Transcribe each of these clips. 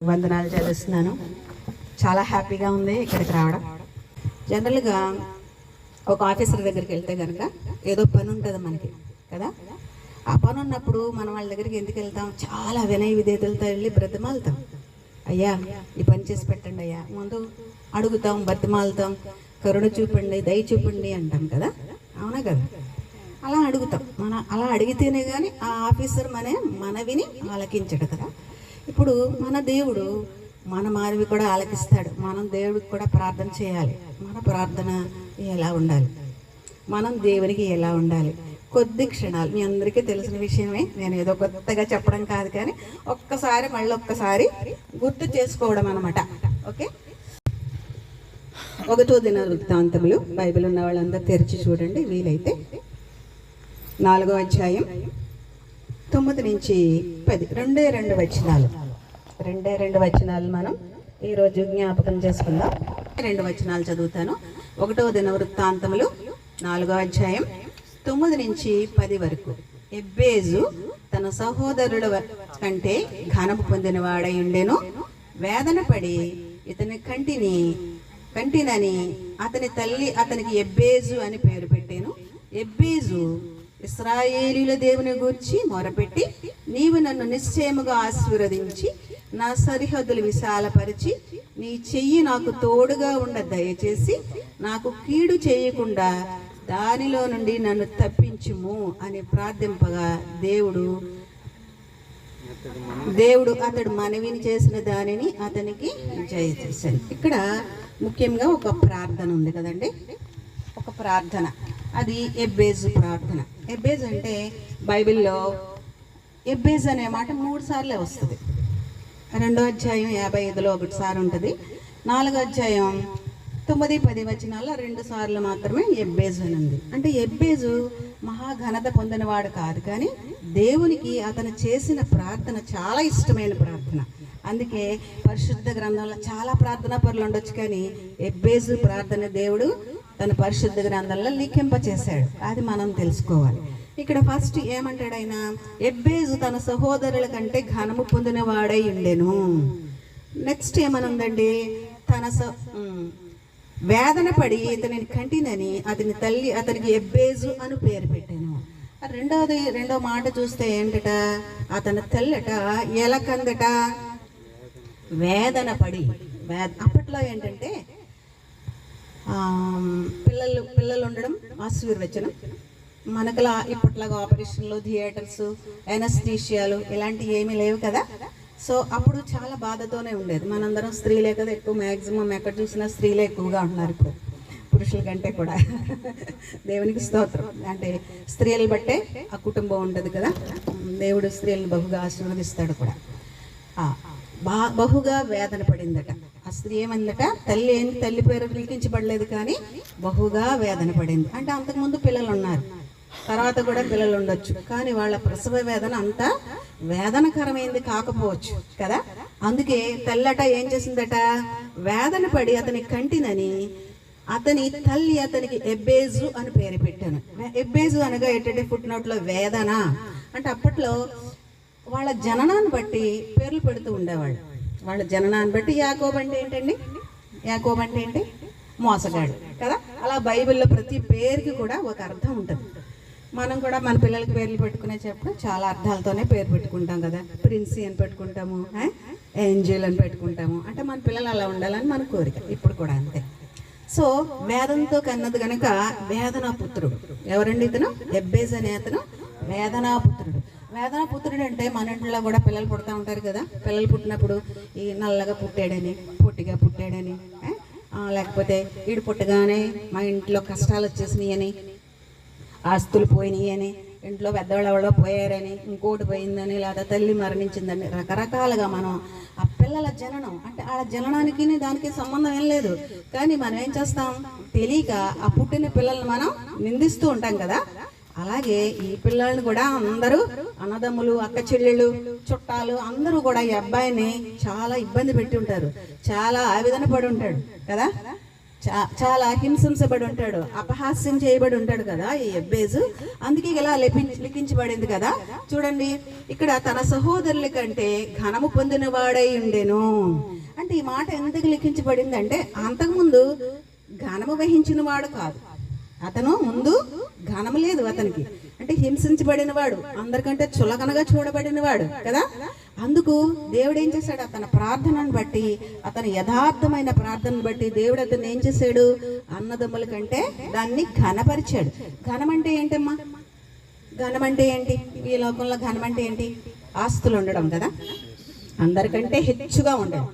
వందనాలు చదివిస్తున్నాను. చాలా హ్యాపీగా ఉంది ఇక్కడికి రావడం. జనరల్గా ఒక ఆఫీసర్ దగ్గరికి వెళ్తే కనుక ఏదో పని ఉంటుంది మనకి కదా. ఆ పని ఉన్నప్పుడు మనం వాళ్ళ దగ్గరికి ఎందుకు వెళ్తాం? చాలా వినయ విధేయతలతో వెళ్ళి బ్రతిమాలుతాం. అయ్యా ఈ పని చేసి పెట్టండి అయ్యా, ముందు అడుగుతాం, బ్రతిమాలుతాం, కరుణ చూపండి, దయ చూపండి అంటాం కదా. అవునా కదా? అలా అడుగుతాం. అలా అడిగితేనే కానీ ఆ ఆఫీసర్ మనవిని ఆలకించడు కదా. ఇప్పుడు మన దేవుడు మన మానవి కూడా ఆలకిస్తాడు. మనం దేవుడికి కూడా ప్రార్థన చేయాలి. మన ప్రార్థన ఎలా ఉండాలి, మనం దేవునికి ఎలా ఉండాలి? కొద్ది క్షణాలు, మీ అందరికీ తెలిసిన విషయమే, నేను ఏదో కొత్తగా చెప్పడం కాదు, కానీ మళ్ళీ ఒక్కసారి గుర్తు చేసుకోవడం అన్నమాట. ఓకే, 1వ దినవృత్తాంతములు బైబిల్ ఉన్న వాళ్ళందరూ తెరిచి చూడండి వీలైతే. 4వ అధ్యాయం 9 నుంచి 10, రెండే రెండు వచనాలు మనం ఈరోజు జ్ఞాపకం చేసుకుందాం. 2 వచనాలు చదువుతాను. 1వ దినవృత్తాంతములు 4వ అధ్యాయం 9 నుంచి 10 వరకు. ఎబ్బేజు తన సహోదరుల కంటే ఘనము పొందిన వాడై ఉండెను. వేదన పడి ఇతని కంటినని అతని తల్లి అతనికి ఎబ్బేజు అని పేరు పెట్టాను. ఎబ్బేజు ఇశ్రాయేలీయుల దేవుని గూర్చి మొరపెట్టి, నీవు నన్ను నిశ్చయముగా ఆశీర్వదించి నా సరిహద్దులు విశాలపరిచి నీ చెయ్యి నాకు తోడుగా ఉండ దయచేసి నాకు కీడు చేయకుండా దానిలో నుండి నన్ను తప్పించుము అని ప్రార్థింపగా దేవుడు అతడు మనవిని చేసిన దానిని అతనికి జయచేశాడు. ఇక్కడ ముఖ్యంగా ఒక ప్రార్థన ఉంది కదండి, ఒక ప్రార్థన. అది ఎబ్బేజు ప్రార్థన. ఎబ్బేజు అంటే బైబిల్లో ఎబ్బేజు అనే మాట 3 సార్లే వస్తుంది. 2వ అధ్యాయం 55లో ఒకసారి ఉంటుంది. 4వ అధ్యాయం 9, 10 వచనాల్లో 2 సార్లు మాత్రమే ఎబ్బేజు అని ఉంది. అంటే ఎబ్బేజు మహాఘనత పొందినవాడు కాదు, కానీ దేవునికి అతను చేసిన ప్రార్థన చాలా ఇష్టమైన ప్రార్థన. అందుకే పరిశుద్ధ గ్రంథంలో చాలా ప్రార్థనా పరులు ఉండొచ్చు, కానీ ఎబ్బేజు ప్రార్థన దేవుడు తన పరిశుద్ధ గ్రంథంలో లిఖింపచేశాడు. అది మనం తెలుసుకోవాలి. ఇక్కడ ఫస్ట్ ఏమంటాడు ఆయన? ఎబ్బేజు తన సహోదరుల కంటే ఘనము పొందిన వాడై ఉండెను. నెక్స్ట్ ఏమనుందండి? వేదన పడి ఇతనిని కంటినని అతని తల్లి అతనికి ఎబ్బేజు అని పేరు పెట్టాను. రెండవ మాట చూస్తే ఏంటట? అతని తల్లట ఎలకందట వేదన పడి. అప్పట్లో ఏంటంటే పిల్లలు ఉండడం ఆశీర్వచనం. మనకులా ఇప్పట్లాగా ఆపరేషన్లు, థియేటర్స్, ఎనస్థీషియాలు ఇలాంటివి ఏమీ లేవు కదా. సో అప్పుడు చాలా బాధతోనే ఉండేది. మనందరం స్త్రీలే కదా ఎక్కువ, మ్యాక్సిమం ఎక్కడ చూసినా స్త్రీలే ఎక్కువగా ఉంటున్నారు ఇప్పుడు, పురుషుల కంటే కూడా. దేవునికి స్తోత్రం. అంటే స్త్రీలు బట్టే ఆ కుటుంబం ఉంటుంది కదా. దేవుడు స్త్రీలను బహుగా ఆశీర్వదిస్తాడు కూడా. బహుగా వేదన పడిందట ఆ స్త్రీ. ఏమందట? తల్లి పేరు లిఖించబడలేదు, కానీ బహుగా వేదన పడింది. అంటే అంతకుముందు పిల్లలు ఉన్నారు, తర్వాత కూడా పిల్లలు ఉండొచ్చు, కానీ వాళ్ళ ప్రసవ వేదన అంత వేదనకరమైంది కాకపోవచ్చు కదా. అందుకే తల్లట ఏం చేసిందట? వేదన పడి అతని కంటినని అతని తల్లి అతనికి ఎబ్బేజు అని పేరు పెట్టాను. ఎబ్బేజు అనగా ఏంటంటే ఫుట్ నోట్లో వేదన. అంటే అప్పట్లో వాళ్ళ జననాన్ని బట్టి పేర్లు పెడుతూ ఉండేవాళ్ళు. వాళ్ళ జననాన్ని బట్టి యాకోబు అంటే ఏంటండి? యాకోబు అంటే ఏంటి? మోసగాడు కదా. అలా బైబిల్లో ప్రతి పేరుకి కూడా ఒక అర్థం ఉంటుంది. మనం కూడా మన పిల్లలకి పేర్లు పెట్టుకునేటప్పుడు చాలా అర్థాలతోనే పేరు పెట్టుకుంటాం కదా. ప్రిన్సీ అని పెట్టుకుంటాము, ఏంజల్ అని పెట్టుకుంటాము. అంటే మన పిల్లలు అలా ఉండాలని మన కోరిక. ఇప్పుడు కూడా అంతే. సో వేదంతో కన్నది కనుక వేదనాపుత్రుడు. ఎవరండి ఇతను? ఎబ్బేజ్ అనే అతను వేదనాపుత్రుడు. వేదనాపుత్రుడు అంటే మన ఇంట్లో కూడా పిల్లలు పుడతా ఉంటారు కదా. పిల్లలు పుట్టినప్పుడు ఈ నల్లగా పుట్టాడని, పొట్టిగా పుట్టాడని, లేకపోతే వీడు పుట్టగానే మా ఇంట్లో కష్టాలు వచ్చేసినాయి అని, ఆస్తులు పోయినాయి అని, ఇంట్లో పెద్దవాళ్ళు ఎవరో పోయారని, ఇంకోటి పోయిందని, లేదా తల్లి మరణించిందని, రకరకాలుగా మనం ఆ పిల్లల జననం అంటే ఆ జననానికి దానికి సంబంధం ఏం లేదు, కానీ మనం ఏం చేస్తాం? తెలియక ఆ పుట్టిన పిల్లల్ని మనం నిందిస్తూ ఉంటాం కదా. అలాగే ఈ పిల్లల్ని కూడా అందరూ అన్నదమ్ములు, అక్క చెల్లెళ్ళు, చుట్టాలు అందరూ కూడా ఈ అబ్బాయిని చాలా ఇబ్బంది పెట్టి ఉంటారు, చాలా ఆవేదన పడి ఉంటాడు కదా. చాలా హింసించబడి ఉంటాడు, అపహాస్యం చేయబడి ఉంటాడు కదా ఈ ఎబ్బేజు. అందుకే ఇలా లిఖించబడింది కదా. చూడండి ఇక్కడ, తన సహోదరుల కంటే ఘనము పొందిన వాడై ఉండెను అంటే ఈ మాట ఎందుకు లిఖించబడింది అంటే, అంతకుముందు ఘనము వహించిన వాడు కాదు అతను, ముందు ఘనము లేదు అతనికి. అంటే హింసించబడిన వాడు, అందరికంటే చులకనగా చూడబడిన వాడు కదా. అందుకు దేవుడు ఏం చేశాడు, అతని ప్రార్థనను బట్టి, అతని యథార్థమైన ప్రార్థనను బట్టి దేవుడు అతను ఏం చేశాడు, అన్నదమ్ముల కంటే దాన్ని ఘనపరిచాడు. ఘనం అంటే ఏంటమ్మా? ఘనం అంటే ఏంటి? ఈ లోకంలో ఘనం అంటే ఏంటి? ఆస్తులు ఉండడం కదా, అందరికంటే హెచ్చుగా ఉండడం.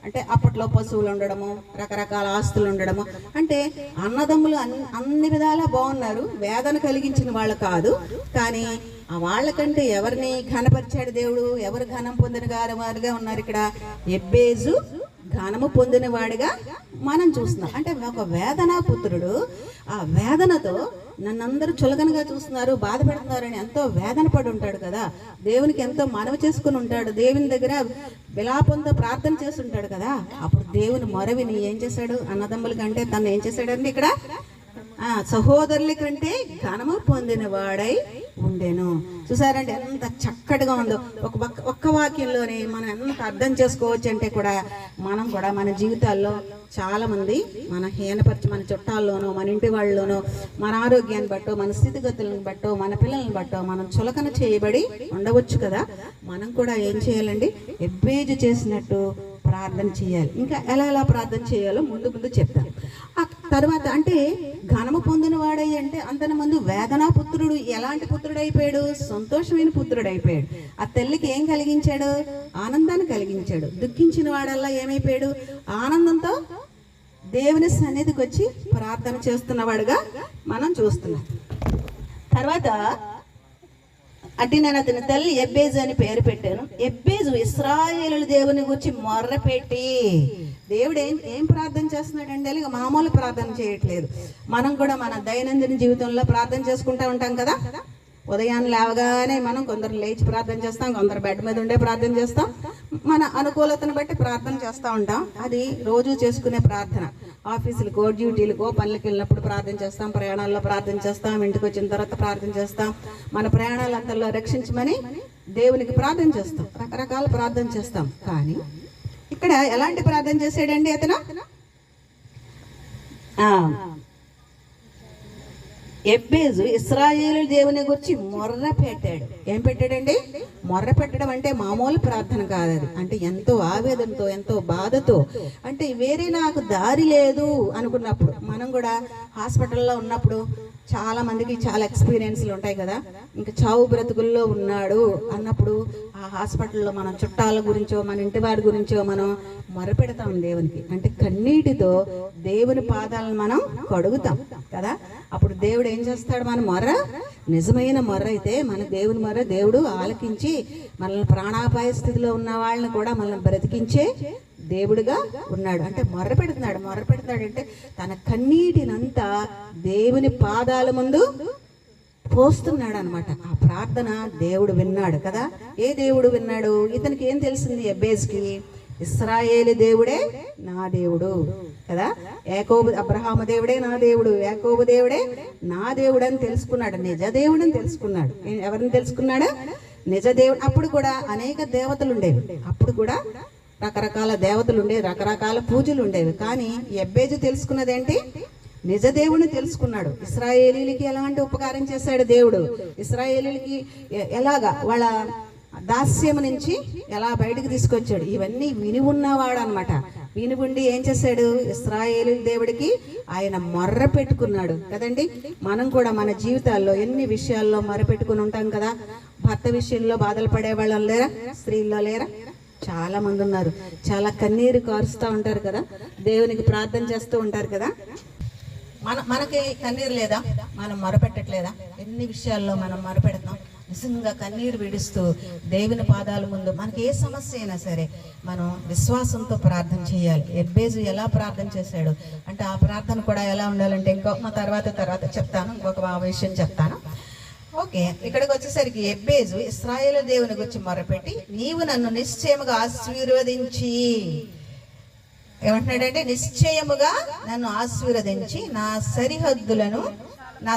అంటే అప్పట్లో పశువులు ఉండడము, రకరకాల ఆస్తులు ఉండడము. అంటే అన్నదమ్ములు అన్ని విధాలా బాగున్నారు, వేదన కలిగించిన వాళ్ళు కాదు. కానీ ఆ వాళ్ళకంటే ఎవరిని ఘనపరిచాడు దేవుడు? ఎవరు ఘనం పొందిన వారుగా ఉన్నారు ఇక్కడ? ఎబ్బేజు ఘనము పొందిన వాడిగా మనం చూస్తున్నాం. అంటే ఒక వేదనా పుత్రుడు, ఆ వేదనతో నన్నందరూ చులకనగా చూస్తున్నారు, బాధపడుతున్నారని ఎంతో వేదన పడి ఉంటాడు కదా. దేవునికి ఎంతో మనవి చేసుకుని ఉంటాడు, దేవుని దగ్గర విలాపంతో ప్రార్థన చేస్తుంటాడు కదా. అప్పుడు దేవుని మొరవిని ఏం చేశాడు? అన్నదమ్ముల కంటే తను ఏం చేశాడండి ఇక్కడ? సహోదరుల కంటే ఘనము పొందిన వాడై ఉండెను. చూసారంటే ఎంత చక్కటిగా ఉందో. ఒక్క వాక్యంలోనే మనం ఎంత అర్థం చేసుకోవచ్చు అంటే కూడా, మనం కూడా మన జీవితాల్లో చాలా మంది మన హీనపరిచి, మన చుట్టాల్లోనో, మన ఇంటి వాళ్ళలోనో, మన ఆరోగ్యాన్ని బట్టో, మన స్థితిగతులను బట్టో, మన పిల్లల్ని బట్టో మనం చులకన చేయబడి ఉండవచ్చు కదా. మనం కూడా ఏం చేయాలండి? ఎబ్బేజు చేసినట్టు ప్రార్థన చేయాలి. ఇంకా ఎలా ప్రార్థన చేయాలో ముందు చెప్తాను. ఆ తర్వాత అంటే ఘనము పొందిన వాడై అంటే, అంతన ముందు వేదనా పుత్రుడు. ఎలాంటి పుత్రుడు అయిపోయాడు? సంతోషమైన పుత్రుడు అయిపోయాడు. ఆ తల్లికి ఏం కలిగించాడు? ఆనందాన్ని కలిగించాడు. దుఃఖించిన వాడల్లా ఏమైపోయాడు? ఆనందంతో దేవుని సన్నిధికి వచ్చి ప్రార్థన చేస్తున్నవాడుగా మనం చూస్తున్నాం. తర్వాత అంటే నేను అతని తల్లి ఎబ్బేజు అని పేరు పెట్టాను. ఎబ్బేజు ఇశ్రాయేలు దేవుని గురించి మొర్రపెట్టి, దేవుడు ఏం ప్రార్థన చేస్తున్నాడండి? అలాగే మామూలు ప్రార్థన చేయట్లేదు. మనం కూడా మన దైనందిన జీవితంలో ప్రార్థన చేసుకుంటూ ఉంటాం కదా. ఉదయాన్నే లేవగానే మనం కొందరు లేచి ప్రార్థన చేస్తాం, కొందరు బెడ్ మీద ఉండే ప్రార్థన చేస్తాం. మన అనుకూలతను బట్టి ప్రార్థన చేస్తూ ఉంటాం. అది రోజు చేసుకునే ప్రార్థన. ఆఫీసులకో, డ్యూటీలకో, పనులకు వెళ్ళినప్పుడు ప్రార్థన చేస్తాం, ప్రయాణాల్లో ప్రార్థన చేస్తాం, ఇంటికి వచ్చిన తర్వాత ప్రార్థన చేస్తాం. మన ప్రయాణాలంతల్లో రక్షించమని దేవునికి ప్రార్థన చేస్తాం, రకరకాల ప్రార్థన చేస్తాం. కానీ ఇక్కడ ఎలాంటి ప్రార్థన చేశాడండి అతను? ఎబ్బేజు ఇశ్రాయేలు దేవుని గురించి మొర్ర పెట్టాడు. ఏం పెట్టాడండి? మొర్ర పెట్టడం అంటే మామూలు ప్రార్థన కాదు అది. అంటే ఎంతో ఆవేదనతో, ఎంతో బాధతో, అంటే వేరే నాకు దారి లేదు అనుకున్నప్పుడు. మనం కూడా హాస్పిటల్లో ఉన్నప్పుడు చాలా మందికి చాలా ఎక్స్పీరియన్స్లు ఉంటాయి కదా. ఇంకా చావు బ్రతుకుల్లో ఉన్నాడు అన్నప్పుడు ఆ హాస్పిటల్లో మనం చుట్టాల గురించో, మన ఇంటి వారి గురించో మనం మొరపెడతాం దేవునికి. అంటే కన్నీటితో దేవుని పాదాలను మనం కడుగుతాం కదా. అప్పుడు దేవుడు ఏం చేస్తాడు? మన మొర్ర నిజమైన మొర్ర అయితే, మన దేవుని మొర్ర దేవుడు ఆలకించి మనల్ని ప్రాణాపాయ స్థితిలో ఉన్న వాళ్ళని కూడా మనల్ని బ్రతికించే దేవుడుగా ఉన్నాడు. అంటే మొర్ర పెడుతున్నాడు అంటే తన కన్నీటినంతా దేవుని పాదాల ముందు పోస్తున్నాడు అనమాట. ఆ ప్రార్థన దేవుడు విన్నాడు కదా. ఏ దేవుడు విన్నాడు? ఇతనికి ఏం తెలిసింది? ఎబ్బేజ్కి ఇశ్రాయేలు దేవుడే నా దేవుడు కదా. యాకోబు, అబ్రహాము దేవుడే నా దేవుడు, యాకోబు దేవుడే నా దేవుడు అని తెలుసుకున్నాడు. నిజ దేవుడు అని తెలుసుకున్నాడు. ఎవరిని తెలుసుకున్నాడు? నిజ దేవుడు. అప్పుడు కూడా అనేక దేవతలు ఉండేవి, అప్పుడు కూడా రకరకాల దేవతలు ఉండేవి, రకరకాల పూజలు ఉండేవి. కానీ ఎబ్బేజు తెలుసుకున్నది ఏంటి? నిజ దేవుని తెలుసుకున్నాడు. ఇశ్రాయేలీలకి ఎలాంటి ఉపకారం చేశాడు దేవుడు? ఇశ్రాయేలీలకి ఎలాగా వాళ్ళ దాస్యము నుంచి ఎలా బయటకు తీసుకొచ్చాడు? ఇవన్నీ విని ఉన్నవాడు అనమాట. విని ఉండి ఏం చేశాడు? ఇశ్రాయేలు దేవుడికి ఆయన మొర్ర పెట్టుకున్నాడు కదండి. మనం కూడా మన జీవితాల్లో ఎన్ని విషయాల్లో మొర్ర పెట్టుకుని ఉంటాం కదా. భర్త విషయంలో బాధలు పడే వాళ్ళం లేరా? స్త్రీల్లో లేరా? చాలా మంది ఉన్నారు. చాలా కన్నీరు కారుస్తూ ఉంటారు కదా, దేవునికి ప్రార్థన చేస్తూ ఉంటారు కదా. మనకి కన్నీరు లేదా? మనం మొరపెట్టట్లేదా? ఎన్ని విషయాల్లో మనం మొరపెడతాం. నిజంగా కన్నీరు విడుస్తూ దేవుని పాదాల ముందు మనకి ఏ సమస్య అయినా సరే మనం విశ్వాసంతో ప్రార్థన చేయాలి. ఎబ్బేజు ఎలా ప్రార్థన చేశాడు అంటే, ఆ ప్రార్థన కూడా ఎలా ఉండాలంటే ఇంకొక తర్వాత చెప్తాను, ఇంకొక విషయం చెప్తాను. ఓకే, ఇక్కడికి వచ్చేసరికి ఎబ్బేజు ఇశ్రాయేలు దేవుని గురించి మొరపెట్టి, నీవు నన్ను నిశ్చయముగా ఆశీర్వదించి ఏమంటున్నాడంటే నిశ్చయముగా నన్ను ఆశీర్వదించి నా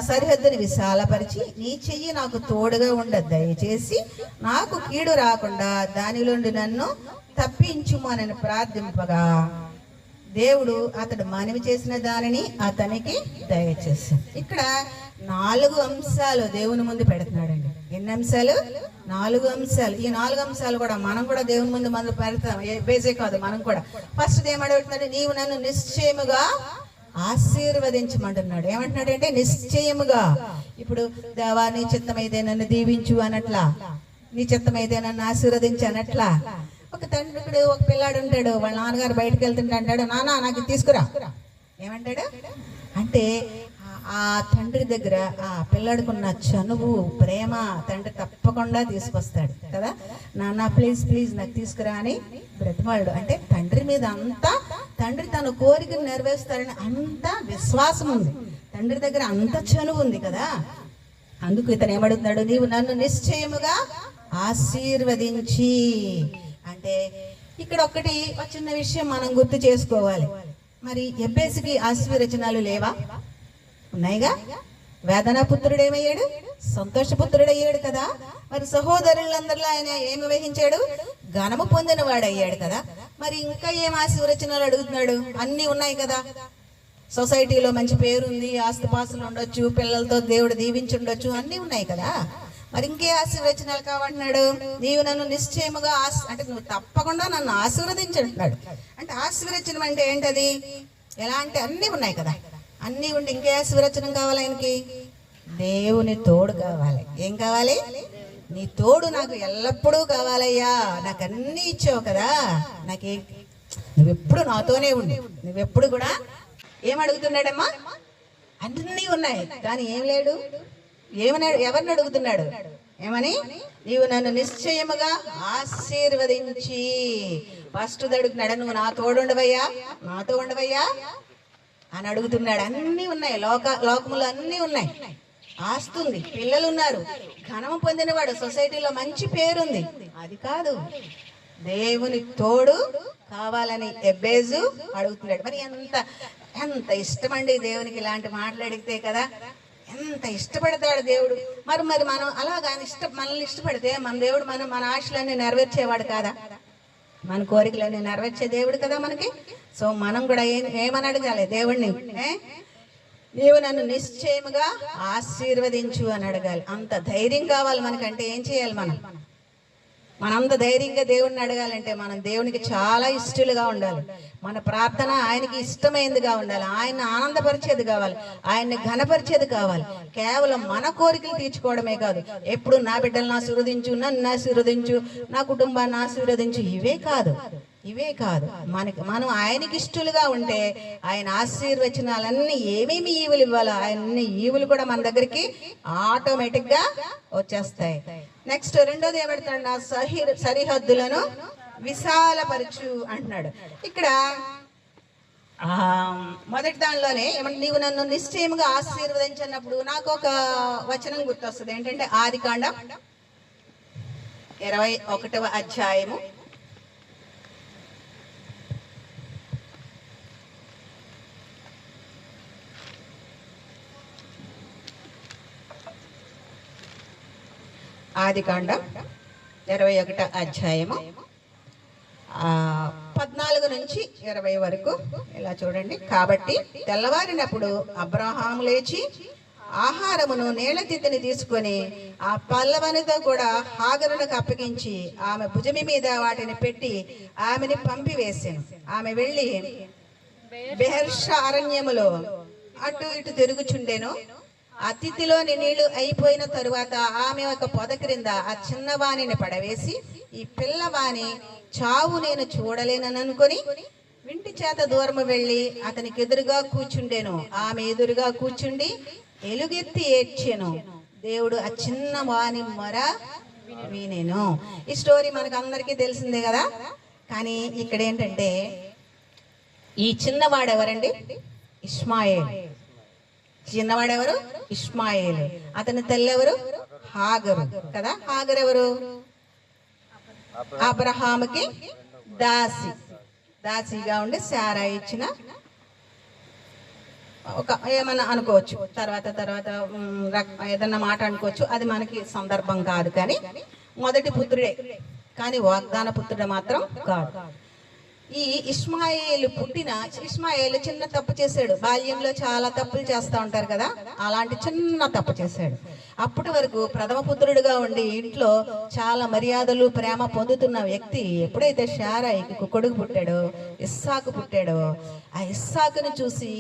సరిహద్దుని విశాలపరిచి నీ చెయ్యి నాకు తోడుగా ఉండ దయచేసి నాకు కీడు రాకుండా దానిలోండి నన్ను తప్పించుము అని ప్రార్థింపగా దేవుడు అతడు మనవి చేసిన దానిని అతనికి దయచేసాడు. ఇక్కడ 4 అంశాలు దేవుని ముందు పెడుతున్నాడండి. ఎన్ని అంశాలు? 4 అంశాలు. ఈ 4 అంశాలు కూడా మనం కూడా దేవుని ముందు పెడతాం. బేసే కాదు, మనం కూడా. ఫస్ట్ ఏమడుగుతున్నాడు? నీవు నన్ను నిశ్చయముగా ఆశీర్వదించమంటున్నాడు. ఏమంటున్నాడు అంటే నిశ్చయముగా. ఇప్పుడు దేవా నీ చిత్తమైతే నన్ను దీవించు అనట్లా, నీ చిత్తమైతే నన్ను ఆశీర్వదించు అనట్లా. ఒక తండ్రి, ఒక పిల్లాడు ఉంటాడు, వాళ్ళ నాన్నగారు బయటకు వెళ్తుంటే అంటాడు, నాన్న నాకు తీసుకురా. ఏమంటాడు అంటే ఆ తండ్రి దగ్గర ఆ పిల్లాడుకున్న చనువు, ప్రేమ తండ్రి తప్పకుండా తీసుకొస్తాడు కదా. నాన్న ప్లీజ్ ప్లీజ్ నాకు తీసుకురా అని బ్రతిమాడు. అంటే తండ్రి మీద అంతా, తండ్రి తన కోరికను నెరవేరుస్తాడని అంత విశ్వాసం ఉంది, తండ్రి దగ్గర అంత చనువు ఉంది కదా. అందుకు ఇతను ఏమడుగుతున్నాడు? నీవు నన్ను నిశ్చయముగా ఆశీర్వదించి. అంటే ఇక్కడ ఒకటి చిన్న విషయం మనం గుర్తు చేసుకోవాలి. మరి ఎబ్బేసికి ఆశీర్వచనాలు లేవా? ఉన్నాయిగా. వేదన పుత్రుడు ఏమయ్యాడు? సంతోషపుత్రుడయ్యాడు కదా. మరి సహోదరులందరిలో ఆయన ఏమి వహించాడు? ఘనము పొందిన వాడయ్యాడు కదా. మరి ఇంకా ఏం ఆశీర్వచనాలు అడుగుతున్నాడు? అన్నీ ఉన్నాయి కదా. సొసైటీలో మంచి పేరుంది, ఆస్తిపాస్తులు ఉండొచ్చు, పిల్లలతో దేవుడు దీవించుండొచ్చు, అన్నీ ఉన్నాయి కదా. మరి ఇంకే ఆశీర్వచనాలు కావంటున్నాడు? నీవు నన్ను నిశ్చయముగా అంటే నువ్వు తప్పకుండా నన్ను ఆశీర్వదించంటున్నాడు. అంటే ఆశీర్వచనం అంటే ఏంటది? ఎలా అంటే అన్నీ ఉన్నాయి కదా. అన్నీ ఉండి ఇంకే ఆశీర్వచనం కావాలి ఆయనకి? దేవుని తోడు కావాలి. ఏం కావాలి? నీ తోడు నాకు ఎల్లప్పుడూ కావాలయ్యా. నాకు అన్నీ ఇచ్చావు కదా, నాకే నువ్వెప్పుడు నాతోనే ఉండి, నువ్వెప్పుడు కూడా. ఏమడుగుతున్నాడమ్మా? అన్నీ ఉన్నాయి కానీ ఏం లేడు. ఎవరిని అడుగుతున్నాడు? ఏమని? నీవు నన్ను నిశ్చయముగా ఆశీర్వదించి. ఫస్ట్ అడుగుతున్నాడు, నువ్వు నా తోడుండవయ్యా, నాతో ఉండవయ్యా అని అడుగుతున్నాడు. అన్నీ ఉన్నాయి, లోకములు అన్నీ ఉన్నాయి. ఆస్తుంది, పిల్లలు ఉన్నారు, ఘనము పొందినవాడు, సొసైటీలో మంచి పేరుంది. అది కాదు, దేవుని తోడు కావాలని ఎబ్బేజు అడుగుతున్నాడు. మరి ఎంత ఇష్టమండి దేవునికి ఇలాంటి మాట్లాడితే కదా. ఎంత ఇష్టపడతాడు దేవుడు. మరి మనం అలాగా మనల్ని ఇష్టపడితే మన దేవుడు మన ఆశలన్నీ నెరవేర్చేవాడు కాదా? మన కోరికలన్నీ నెరవేర్చే దేవుడు కదా మనకి. సో మనం కూడా ఏమని అడగాలి దేవుణ్ణి? నీవు నన్ను నిశ్చయముగా ఆశీర్వదించు అని అడగాలి. అంత ధైర్యం కావాలి మనకంటే ఏం చేయాలి? మనంత ధైర్యంగా దేవుణ్ణి అడగాలంటే మనం దేవునికి చాలా ఇష్టలుగా ఉండాలి. మన ప్రార్థన ఆయనకి ఇష్టమైనదిగా ఉండాలి, ఆయన ఆనందపరిచేది కావాలి, ఆయన్ని ఘనపరిచేది కావాలి. కేవలం మన కోరికలు తీర్చుకోవడమే కాదు, ఎప్పుడు నా బిడ్డలను ఆశీర్వదించు, నన్ను ఆశీర్వదించు, నా కుటుంబాన్ని ఆశీర్వదించు, ఇవే కాదు. మనం ఆయనకి ఇష్టలుగా ఉంటే ఆయన ఆశీర్వచనాలన్నీ ఏమేమి ఈవులు ఇవ్వాలో ఆయన్ని ఈవులు కూడా మన దగ్గరికి ఆటోమేటిక్గా వచ్చేస్తాయి. నెక్స్ట్ రెండోది ఏమంటాడు? నా సరిహద్దులను విశాలపరచు అంటున్నాడు. ఇక్కడ మొదటి దానిలోనే ఏమంటే నీవు నన్ను నిశ్చయముగా ఆశీర్వదించినప్పుడు నాకు ఒక వచనం గుర్తొస్తుంది. ఏంటంటే ఆదికాండం 21వ అధ్యాయము 21వ అధ్యాయము 14 నుంచి 20 వరకు ఇలా చూడండి. కాబట్టి తెల్లవారినప్పుడు అబ్రహాము లేచి ఆహారమును నీళ్ళతిత్తిని తీసుకొని ఆ పల్లవనితో కూడా హాగరునకు అప్పగించి ఆమె భుజమి మీద వాటిని పెట్టి ఆమెని పంపివేసాను. ఆమె వెళ్ళి బెహర్షా అరణ్యములో అటు ఇటు తిరుగుచుండెను. ఆ తిత్తిలోని నీళ్లు అయిపోయిన తరువాత ఆమె ఒక పొద క్రింద ఆ చిన్నవాణిని పడవేసి ఈ పిల్లవాణి చావు నేను చూడలేననుకొని వింటి చేత దూరము వెళ్ళి అతనికి ఎదురుగా కూర్చుండెను. ఆమె ఎదురుగా కూర్చుండి ఎలుగెత్తి ఏడ్చెను. దేవుడు ఆ చిన్న వాణి మొర వినెను. ఈ స్టోరీ మనకు అందరికీ తెలిసిందే కదా. కానీ ఇక్కడ ఏంటంటే ఈ చిన్నవాడు ఎవరండి? ఇష్మాయేల్. చిన్నవాడెవరు? ఇష్మాయేలు. అతని తల్లి ఎవరు? హాగరు కదా. హాగరు ఎవరు? అబ్రహాముకి దాసి. దాసిగా ఉండి శారా ఇచ్చిన ఒక ఏమన్నా అనుకోవచ్చు, తర్వాత ఏదన్నా మాట అనుకోవచ్చు, అది మనకి సందర్భం కాదు. కానీ మొదటి పుత్రుడే, కానీ వాగ్దాన పుత్రుడు మాత్రం కాదు. ఈ ఇష్మాయేలు చిన్న తప్పు చేశాడు. బాల్యంలో చాలా తప్పులు చేస్తూ ఉంటారు కదా, అలాంటి చిన్న తప్పు చేశాడు. అప్పటి వరకు ప్రథమ పుత్రుడిగా ఉండి ఇంట్లో చాలా మర్యాదలు ప్రేమ పొందుతున్న వ్యక్తి ఎప్పుడైతే శారాయికి కొడుకు పుట్టాడో, ఇస్సాకు పుట్టాడో, ఆ ఇస్సాకుని చూసి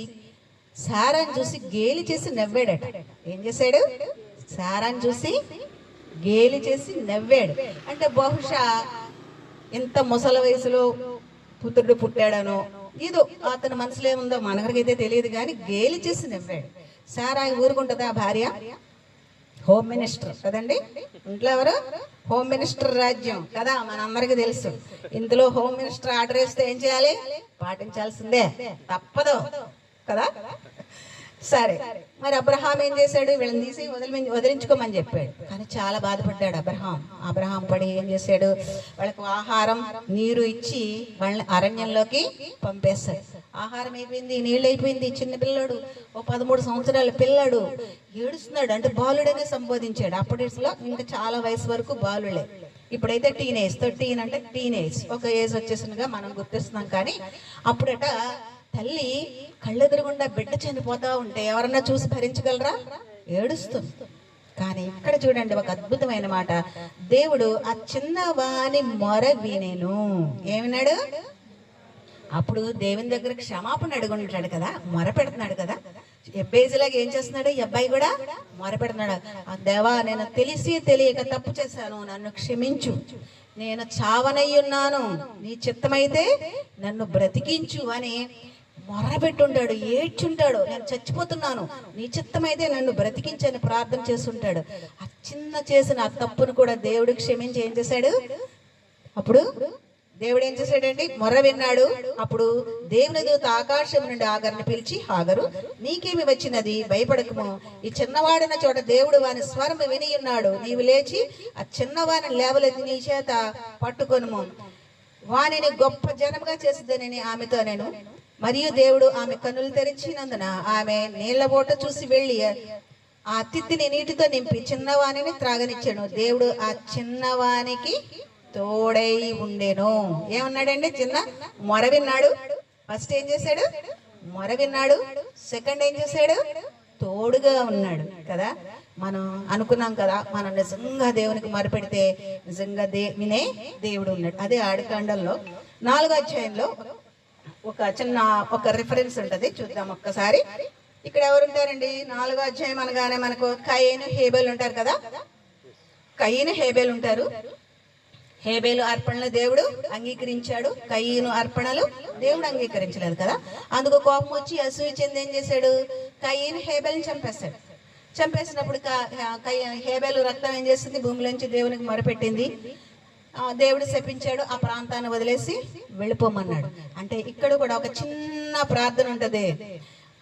శారాని చూసి గేలి చేసి నవ్వాడట. ఏం చేశాడు? శారాని చూసి గేలి చేసి నవ్వాడు. అంటే బహుశా ఇంత ముసలి వయసులో పుత్రుడు పుట్టాడనో ఏదో అతని మనసులో ఏముందో మనకైతే తెలియదు, కానీ గేలి చేసి నవ్వాడు. శారా ఊరుకుంటుందా? భార్య హోమ్ మినిస్టర్ కదండి, ఇంట్లో ఎవరు? హోమ్ మినిస్టర్ రాజ్యం కదా, మనందరికీ తెలుసు. ఇందులో హోమ్ మినిస్టర్ ఆర్డర్ వేస్తే ఏం చేయాలి? పాటించాల్సిందే, తప్పదు కదా. సరే, మరి అబ్రహాం ఏం చేశాడు? వీళ్ళని తీసి వదిలించుకోమని చెప్పాడు. కానీ చాలా బాధపడ్డాడు అబ్రహాం పడి ఏం చేశాడు? వాళ్ళకు ఆహారం నీరు ఇచ్చి వాళ్ళని అరణ్యంలోకి పంపేశాడు. ఆహారం అయిపోయింది, నీళ్ళు అయిపోయింది. చిన్న పిల్లడు, ఓ 13 సంవత్సరాల పిల్లడు ఏడుస్తున్నాడు. అంటే బాలుడనే సంబోధించాడు. అప్పటిలో ఇంకా చాలా వయసు వరకు బాలులే. ఇప్పుడైతే టీనేజ్, 13 అంటే టీనేజ్, ఒక ఏజ్ వచ్చేసినగా మనం గుర్తిస్తున్నాం. కానీ అప్పుడట తల్లి కళ్ళెదురుగుండా బిడ్డ చనిపోతా ఉంటే ఎవరన్నా చూసి భరించగలరా? ఏడుస్తుంది. కానీ ఇక్కడ చూడండి ఒక అద్భుతమైన మాట. దేవుడు ఆ చిన్నవాని మొర వినెను. ఏమన్నాడు? అప్పుడు దేవుని దగ్గర క్షమాపణ అడుగుంటాడు కదా, మొర పెడుతున్నాడు కదా. ఎబ్బేజీలాగా ఏం చేస్తున్నాడు? ఈ అబ్బాయి కూడా మొర పెడుతున్నాడు. దేవా, నేను తెలిసి తెలియక తప్పు చేశాను, నన్ను క్షమించు, నేను చావనయ్యున్నాను, నీ చిత్తమైతే నన్ను బ్రతికించు అని మొరబెట్టుంటాడు, ఏడ్చుంటాడు. నేను చచ్చిపోతున్నాను, నీ చిత్తమైతే నన్ను బ్రతికించని ప్రార్థన చేస్తుంటాడు. ఆ చిన్న చేసిన ఆ తప్పును కూడా దేవుడు క్షమించి ఏం చేశాడు? అప్పుడు దేవుడు ఏం చేశాడండి? మొర్ర విన్నాడు. అప్పుడు దేవుని దూత ఆకాశం నుండి ఆగర్ని పిలిచి, హాగరు, నీకేమి వచ్చినది? భయపడకము, ఈ చిన్నవాడిన చోట దేవుడు వాని స్వరం విని ఉన్నాడు. నీవు లేచి ఆ చిన్నవాడిని లేవలెత్తి నీ చేత పట్టుకొనుము, వానిని గొప్ప జనముగా చేసిద్దనని ఆమెతో నేను. మరియు దేవుడు ఆమె కన్నులు తెరిచినందున ఆమె నీళ్ల బోట చూసి వెళ్ళి ఆ తిత్తిని నీటితో నింపి చిన్నవాణిని త్రాగనిచ్చాను. దేవుడు ఆ చిన్నవానికి తోడై ఉండేను. ఏమన్నాడండి? చిన్న మొర విన్నాడు. ఫస్ట్ ఏం చేశాడు? మొర విన్నాడు. సెకండ్ ఏం చేశాడు? తోడుగా ఉన్నాడు కదా. మనం అనుకున్నాం కదా, మనం నిజంగా దేవునికి మొరపెడితే నిజంగా వినే దేవుడు ఉన్నాడు. అదే ఆదికాండంలో 4వ అధ్యాయంలో ఒక రిఫరెన్స్ ఉంటుంది, చూద్దాం ఒక్కసారి. ఇక్కడ ఎవరుంటారండి? 4వ అధ్యాయం అనగానే మనకు కయీను హేబేలు ఉంటారు కదా. కయీను హేబేలు ఉంటారు. హేబేలు అర్పణలు దేవుడు అంగీకరించాడు, కయీను అర్పణలు దేవుడు అంగీకరించలేదు కదా. అందుకు కోపం వచ్చి అసూయ చెంది ఏం చేశాడు? కయీను హేబేలుని చంపేశాడు. చంపేసినప్పుడు హేబేలు రక్తం ఏం చేసింది? భూమిలోంచి దేవునికి మొరపెట్టింది. దేవుడు శపించాడు, ఆ ప్రాంతాన్ని వదిలేసి వెళ్ళిపోమన్నాడు. అంటే ఇక్కడ కూడా ఒక చిన్న ప్రార్థన ఉంటది.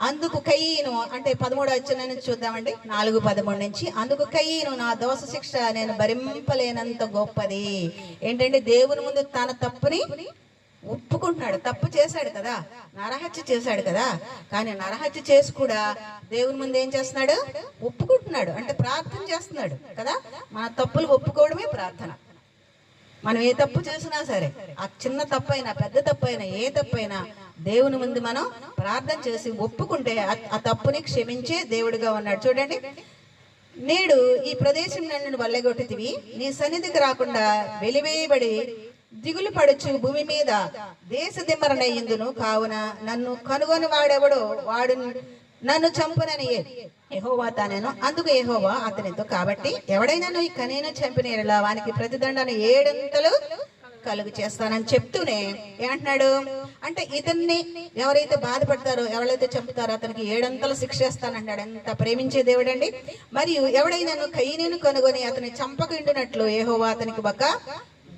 అందుకు కయీను, అంటే 13వ అధ్యాయం నుంచి చూద్దామండి, 4:13 నుంచి. అందుకు కయీను, నా దోష శిక్ష నేను భరింపలేనంత గొప్పది. ఏంటంటే దేవుని ముందు తన తప్పుని ఒప్పుకుంటున్నాడు. తప్పు చేశాడు కదా, నరహత్య చేశాడు కదా. కానీ నరహత్య చేసి కూడా దేవుని ముందు ఏం చేస్తున్నాడు? ఒప్పుకుంటున్నాడు. అంటే ప్రార్థన చేస్తున్నాడు కదా. మన తప్పులు ఒప్పుకోవడమే ప్రార్థన. మనం ఏ తప్పు చేసినా సరే, ఆ చిన్న తప్పైనా పెద్ద తప్పైనా ఏ తప్పైనా దేవుని ముందు మనం ప్రార్థన చేసి ఒప్పుకుంటే ఆ తప్పుని క్షమించే దేవుడిగా ఉన్నాడు. చూడండి, నేడు ఈ ప్రదేశం నన్ను వల్లగొట్టితివి, నీ సన్నిధికి రాకుండా వెలివేయబడి దిగులు పడుచు భూమి మీద దేశ దిమ్మరనయ్యిందును. కావున నన్ను కనుగొని వాడెవడో వాడు నన్ను చంపునని యెహోవా తానేను. అందుకు యెహోవా అతనితో, కాబట్టి ఎవడైనా ఈ కనీను చంపిన వానికి ప్రతిదండన 7 అంతలు కలుగు చేస్తానని చెప్తూనే ఏమంటున్నాడు? అంటే ఇతన్ని ఎవరైతే బాధపడతారో, ఎవరైతే చంపుతారో అతనికి 7 అంతలు శిక్ష ఇస్తానంటాడు. ఎంత ప్రేమించే దేవుడండి. మరియు ఎవడైనా కయీనును కనుగొని అతని చంపకుండినట్లు యెహోవా అతనికి ఒక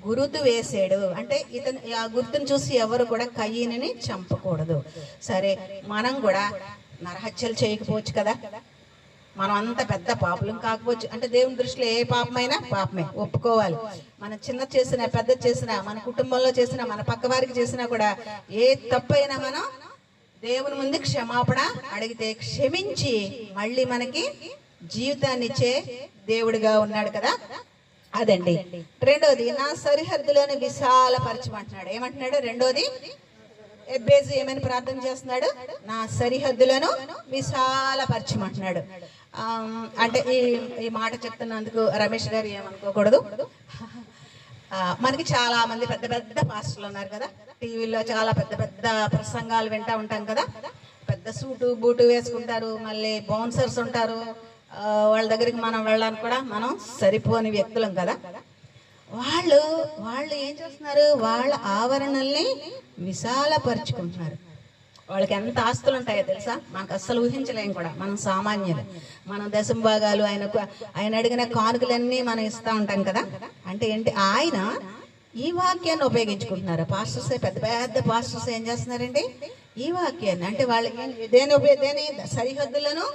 గుర్తు వేసాడు. అంటే ఇతను ఆ గుర్తును చూసి ఎవరు కూడా కయీనుని చంపకూడదు. సరే, మనం కూడా నరహత్యలు చేయకపోవచ్చు కదా. మనం అంత పెద్ద పాపలం కాకపోవచ్చు, అంటే దేవుని దృష్టిలో ఏ పాపమైనా పాపమే ఒప్పుకోవాలి. మనం చిన్న చేసినా పెద్ద చేసినా, మన కుటుంబంలో చేసినా, మన పక్క వారికి చేసినా కూడా ఏ తప్పైనా మనం దేవుని ముందు క్షమాపణ అడిగితే క్షమించి మళ్ళీ మనకి జీవితాన్ని ఇచ్చే దేవుడిగా ఉన్నాడు కదా. అదండి. రెండోది, నా సరిహద్దులను విశాలపరచమంటున్నాడు. ఏమంటున్నాడు? రెండోది, ఎబ్బేజు ఏమని ప్రార్థన చేస్తున్నాడు? నా సరిహద్దులను విశాలపరచమంటున్నాడు. అంటే ఈ మాట చెప్తున్నందుకు రమేష్ గారు ఏమనుకోకూడదు. మనకి చాలా మంది పెద్ద పెద్ద పాస్టర్లు ఉన్నారు కదా, టీవీలో చాలా పెద్ద పెద్ద ప్రసంగాలు వింటూ ఉంటాం కదా. పెద్ద సూటు బూటు వేసుకుంటారు, మళ్ళీ బౌన్సర్స్ ఉంటారు. వాళ్ళ దగ్గరికి మనం వెళ్ళడానికి కూడా మనం సరిపోని వ్యక్తులం కదా. వాళ్ళు ఏం చేస్తున్నారు? వాళ్ళ ఆవరణల్ని విశాలపరుచుకుంటున్నారు. వాళ్ళకి ఎంత ఆస్తులు ఉంటాయో తెలుసా? మనకు అస్సలు ఊహించలేం కూడా. మనం సామాన్యులు. మనం దశంభాగాలు ఆయన అడిగిన కానుకలన్నీ మనం ఇస్తూ ఉంటాం కదా. అంటే ఏంటి? ఆయన ఈ వాక్యాన్ని ఉపయోగించుకుంటున్నారు. పాస్టర్స్, పెద్ద పెద్ద పాస్టర్స్ ఏం చేస్తున్నారండి? ఈ వాక్యాన్ని, అంటే వాళ్ళు దేని సరిహద్దులను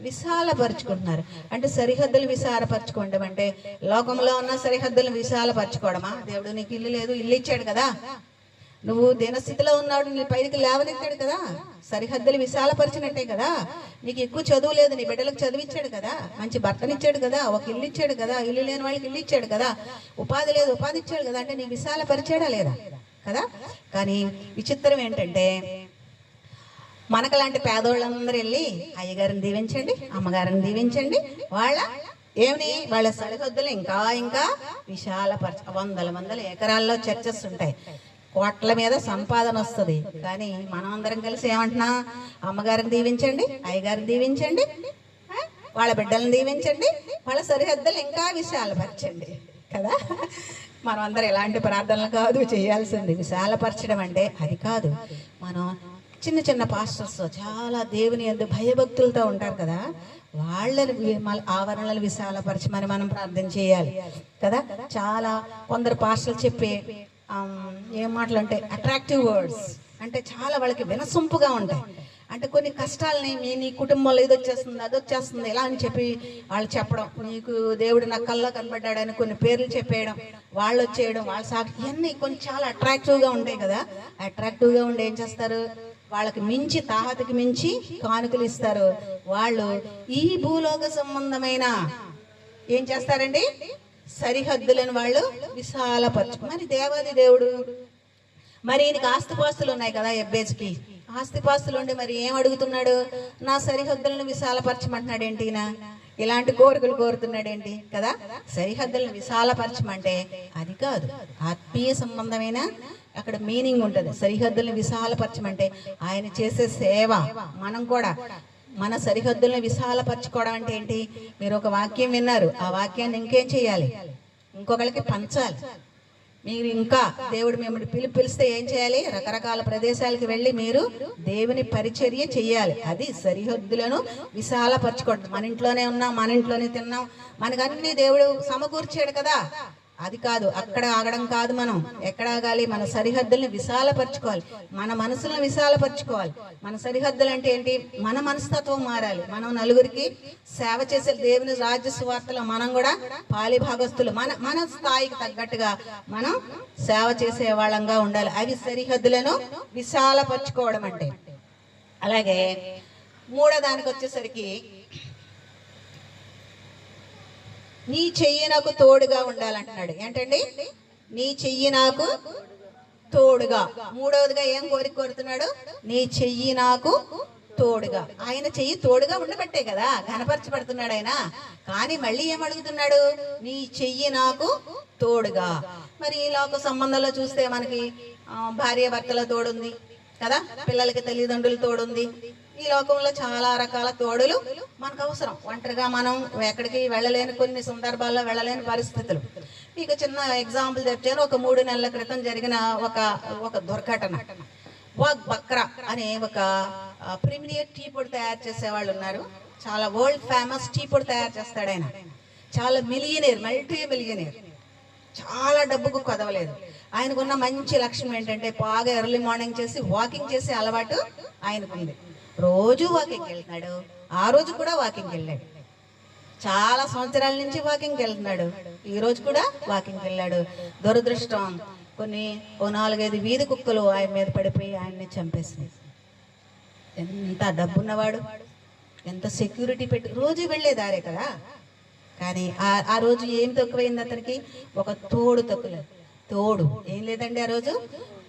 విశాలపరుచుకుంటున్నారు. అంటే సరిహద్దులు విశాలపరచుకోవడం అంటే లోకంలో ఉన్న సరిహద్దులను విశాలపరచుకోవడమా? దేవుడు నీకు ఇల్లు లేదు, ఇల్లు ఇచ్చాడు కదా. నువ్వు దీనస్థితిలో ఉన్నాడు, నీ పైకి లేవనెత్తాడు కదా. సరిహద్దులు విశాలపరిచినట్టే కదా. నీకు ఎక్కువ చదువు లేదు, నీ బిడ్డలకు చదివిచ్చాడు కదా. మంచి భర్తనిచ్చాడు కదా. ఒక ఇల్లు ఇచ్చాడు కదా. ఇల్లు లేని వాళ్ళకి ఇల్లు ఇచ్చాడు కదా. ఉపాధి లేదు, ఉపాధి ఇచ్చాడు కదా. అంటే నీకు విశాలపరిచాడా లేదా కదా. కానీ విచిత్రం ఏంటంటే, మనకలాంటి పేదోళ్ళందరూ వెళ్ళి అయ్యగారిని దీవించండి, అమ్మగారిని దీవించండి, వాళ్ళ సరిహద్దులు ఇంకా ఇంకా వందల ఎకరాల్లో చర్చెస్ ఉంటాయి, కోట్ల మీద సంపాదన వస్తుంది. కానీ మనం అందరం కలిసి ఏమంటున్నా? అమ్మగారిని దీవించండి, అయ్యగారిని దీవించండి, వాళ్ళ బిడ్డలను దీవించండి, వాళ్ళ సరిహద్దులు ఇంకా విశాలపరచండి కదా. మనం అందరం ఎలాంటి ప్రార్థనలు కాదు చేయాల్సింది. విశాలపరచడం అంటే అది కాదు. మనం చిన్న చిన్న పాస్టర్స్ చాలా దేవుని యందు భయభక్తులతో ఉంటారు కదా, వాళ్ళని ఆవరణలు విశాలపరచమని మనం ప్రార్థన చేయాలి కదా. చాలా కొందరు పాస్టర్లు చెప్పే ఏం మాటలు అంటే అట్రాక్టివ్ వర్డ్స్, అంటే చాలా వాళ్ళకి వినసొంపుగా ఉంటాయి. అంటే కొన్ని కష్టాలని నీ కుటుంబంలో ఇది వచ్చేస్తుంది, అది వచ్చేస్తుంది ఇలా అని చెప్పి వాళ్ళు చెప్పడం, నీకు దేవుడు నా కల్లో కనబడ్డాడని కొన్ని పేర్లు చెప్పేయడం, వాళ్ళు వచ్చేయడం, వాళ్ళ సాక్షి, ఇవన్నీ కొంచెం చాలా అట్రాక్టివ్గా ఉంటాయి కదా. అట్రాక్టివ్గా ఉండి ఏం చేస్తారు? వాళ్ళకి మించి, తాహతకి మించి కానుకలు ఇస్తారు. వాళ్ళు ఈ భూలోక సంబంధమైన ఏం చేస్తారండి? సరిహద్దులను వాళ్ళు విశాలపరచు. మరి దేవాది దేవుడు, మరి ఈయనకి ఆస్తిపాస్తులు ఉన్నాయి కదా. ఎబ్బేజ్కి ఆస్తిపాస్తులు ఉండి మరి ఏం అడుగుతున్నాడు? నా సరిహద్దులను విశాలపరచమంటున్నాడు ఏంటి? ఇలాంటి కోరికలు కోరుతున్నాడు ఏంటి కదా. సరిహద్దులను విశాలపరచమంటే అది కాదు, ఆత్మీయ సంబంధమైన అక్కడ మీనింగ్ ఉంటుంది. సరిహద్దులను విశాలపరచమంటే ఆయన చేసే సేవ. మనం కూడా మన సరిహద్దులను విశాలపరచుకోవడం అంటే ఏంటి? మీరు ఒక వాక్యం విన్నారు, ఆ వాక్యాన్ని ఇంకేం చేయాలి? ఇంకొకరికి పంచాలి. మీరు ఇంకా దేవుడు మిమ్మల్ని పిలిస్తే ఏం చేయాలి? రకరకాల ప్రదేశాలకు వెళ్ళి మీరు దేవుని పరిచర్య చెయ్యాలి. అది సరిహద్దులను విశాలపరచుకోవడం. మన ఇంట్లోనే ఉన్నాం, మన ఇంట్లోనే తిన్నాం, మనకు అన్ని దేవుడు సమకూర్చాడు కదా. అది కాదు, అక్కడ ఆగడం కాదు. మనం ఎక్కడ ఆగాలి? మన సరిహద్దుల్ని విశాలపరచుకోవాలి, మన మనసులను విశాలపరచుకోవాలి. మన సరిహద్దులు అంటే ఏంటి? మన మనస్తత్వం మారాలి. మనం నలుగురికి సేవ చేసే దేవుని రాజ్య సువార్తలో మనం కూడా పాలిభాగస్తులు. మన స్థాయికి తగ్గట్టుగా మనం సేవ చేసే వాళ్ళంగా ఉండాలి. అవి సరిహద్దులను విశాలపరచుకోవడం అంటే. అలాగే మూడో దానికి వచ్చేసరికి, నీ చెయ్యి నాకు తోడుగా ఉండాలంటున్నాడు. ఏంటండి? నీ చెయ్యి నాకు తోడుగా. మూడవదిగా ఏం కోరుతున్నాడు? నీ చెయ్యి నాకు తోడుగా. ఆయన చెయ్యి తోడుగా ఉండబట్టే కదా ఘనపరచబడుతున్నాడు ఆయన. కానీ మళ్ళీ ఏం అడుగుతున్నాడు? నీ చెయ్యి నాకు తోడుగా. మరి ఈ లోక సంబంధంలో చూస్తే మనకి భార్య భర్తల తోడుంది కదా, పిల్లలకి తల్లిదండ్రుల తోడుంది. ఈ లోకంలో చాలా రకాల తోడులు మనకు అవసరం. ఒంటరిగా మనం ఎక్కడికి వెళ్ళలేని, కొన్ని సందర్భాల్లో వెళ్ళలేని పరిస్థితులు. మీకు చిన్న ఎగ్జాంపుల్ చెప్తాను. ఒక 3 నెలల క్రితం జరిగిన ఒక దుర్ఘటన. వాగ్ బక్రా అనే ఒక ప్రీమియర్ టీ పొడి తయారు చేసే వాళ్ళు ఉన్నారు. చాలా వరల్డ్ ఫేమస్ టీ పొడి తయారు చేస్తాడు ఆయన. చాలా మిలియనీర్, మల్టీ మిలియనీర్. చాలా డబ్బుకు కొదవలేదు. ఆయనకున్న మంచి లక్షణం ఏంటంటే బాగా ఎర్లీ మార్నింగ్ చేసి వాకింగ్ చేసే అలవాటు ఆయనకుంది. రోజు వాకింగ్ వెళ్తాడు. ఆ రోజు కూడా వాకింగ్ వెళ్ళాడు. చాలా సంవత్సరాల నుంచి వాకింగ్కి వెళ్తున్నాడు, ఈ రోజు కూడా వాకింగ్కి వెళ్ళాడు. దురదృష్టం, ఓ 4-5 వీధి కుక్కలు ఆయన మీద పడిపోయి ఆయన్ని చంపేసినాయి. ఎంత డబ్బున్నవాడు, ఎంత సెక్యూరిటీ పెట్టి రోజు వెళ్ళే దారే కదా. కానీ ఆ రోజు ఏం తక్కువైంది అతనికి? ఒక తోడు తక్కువ. తోడు ఏం లేదండి, ఆ రోజు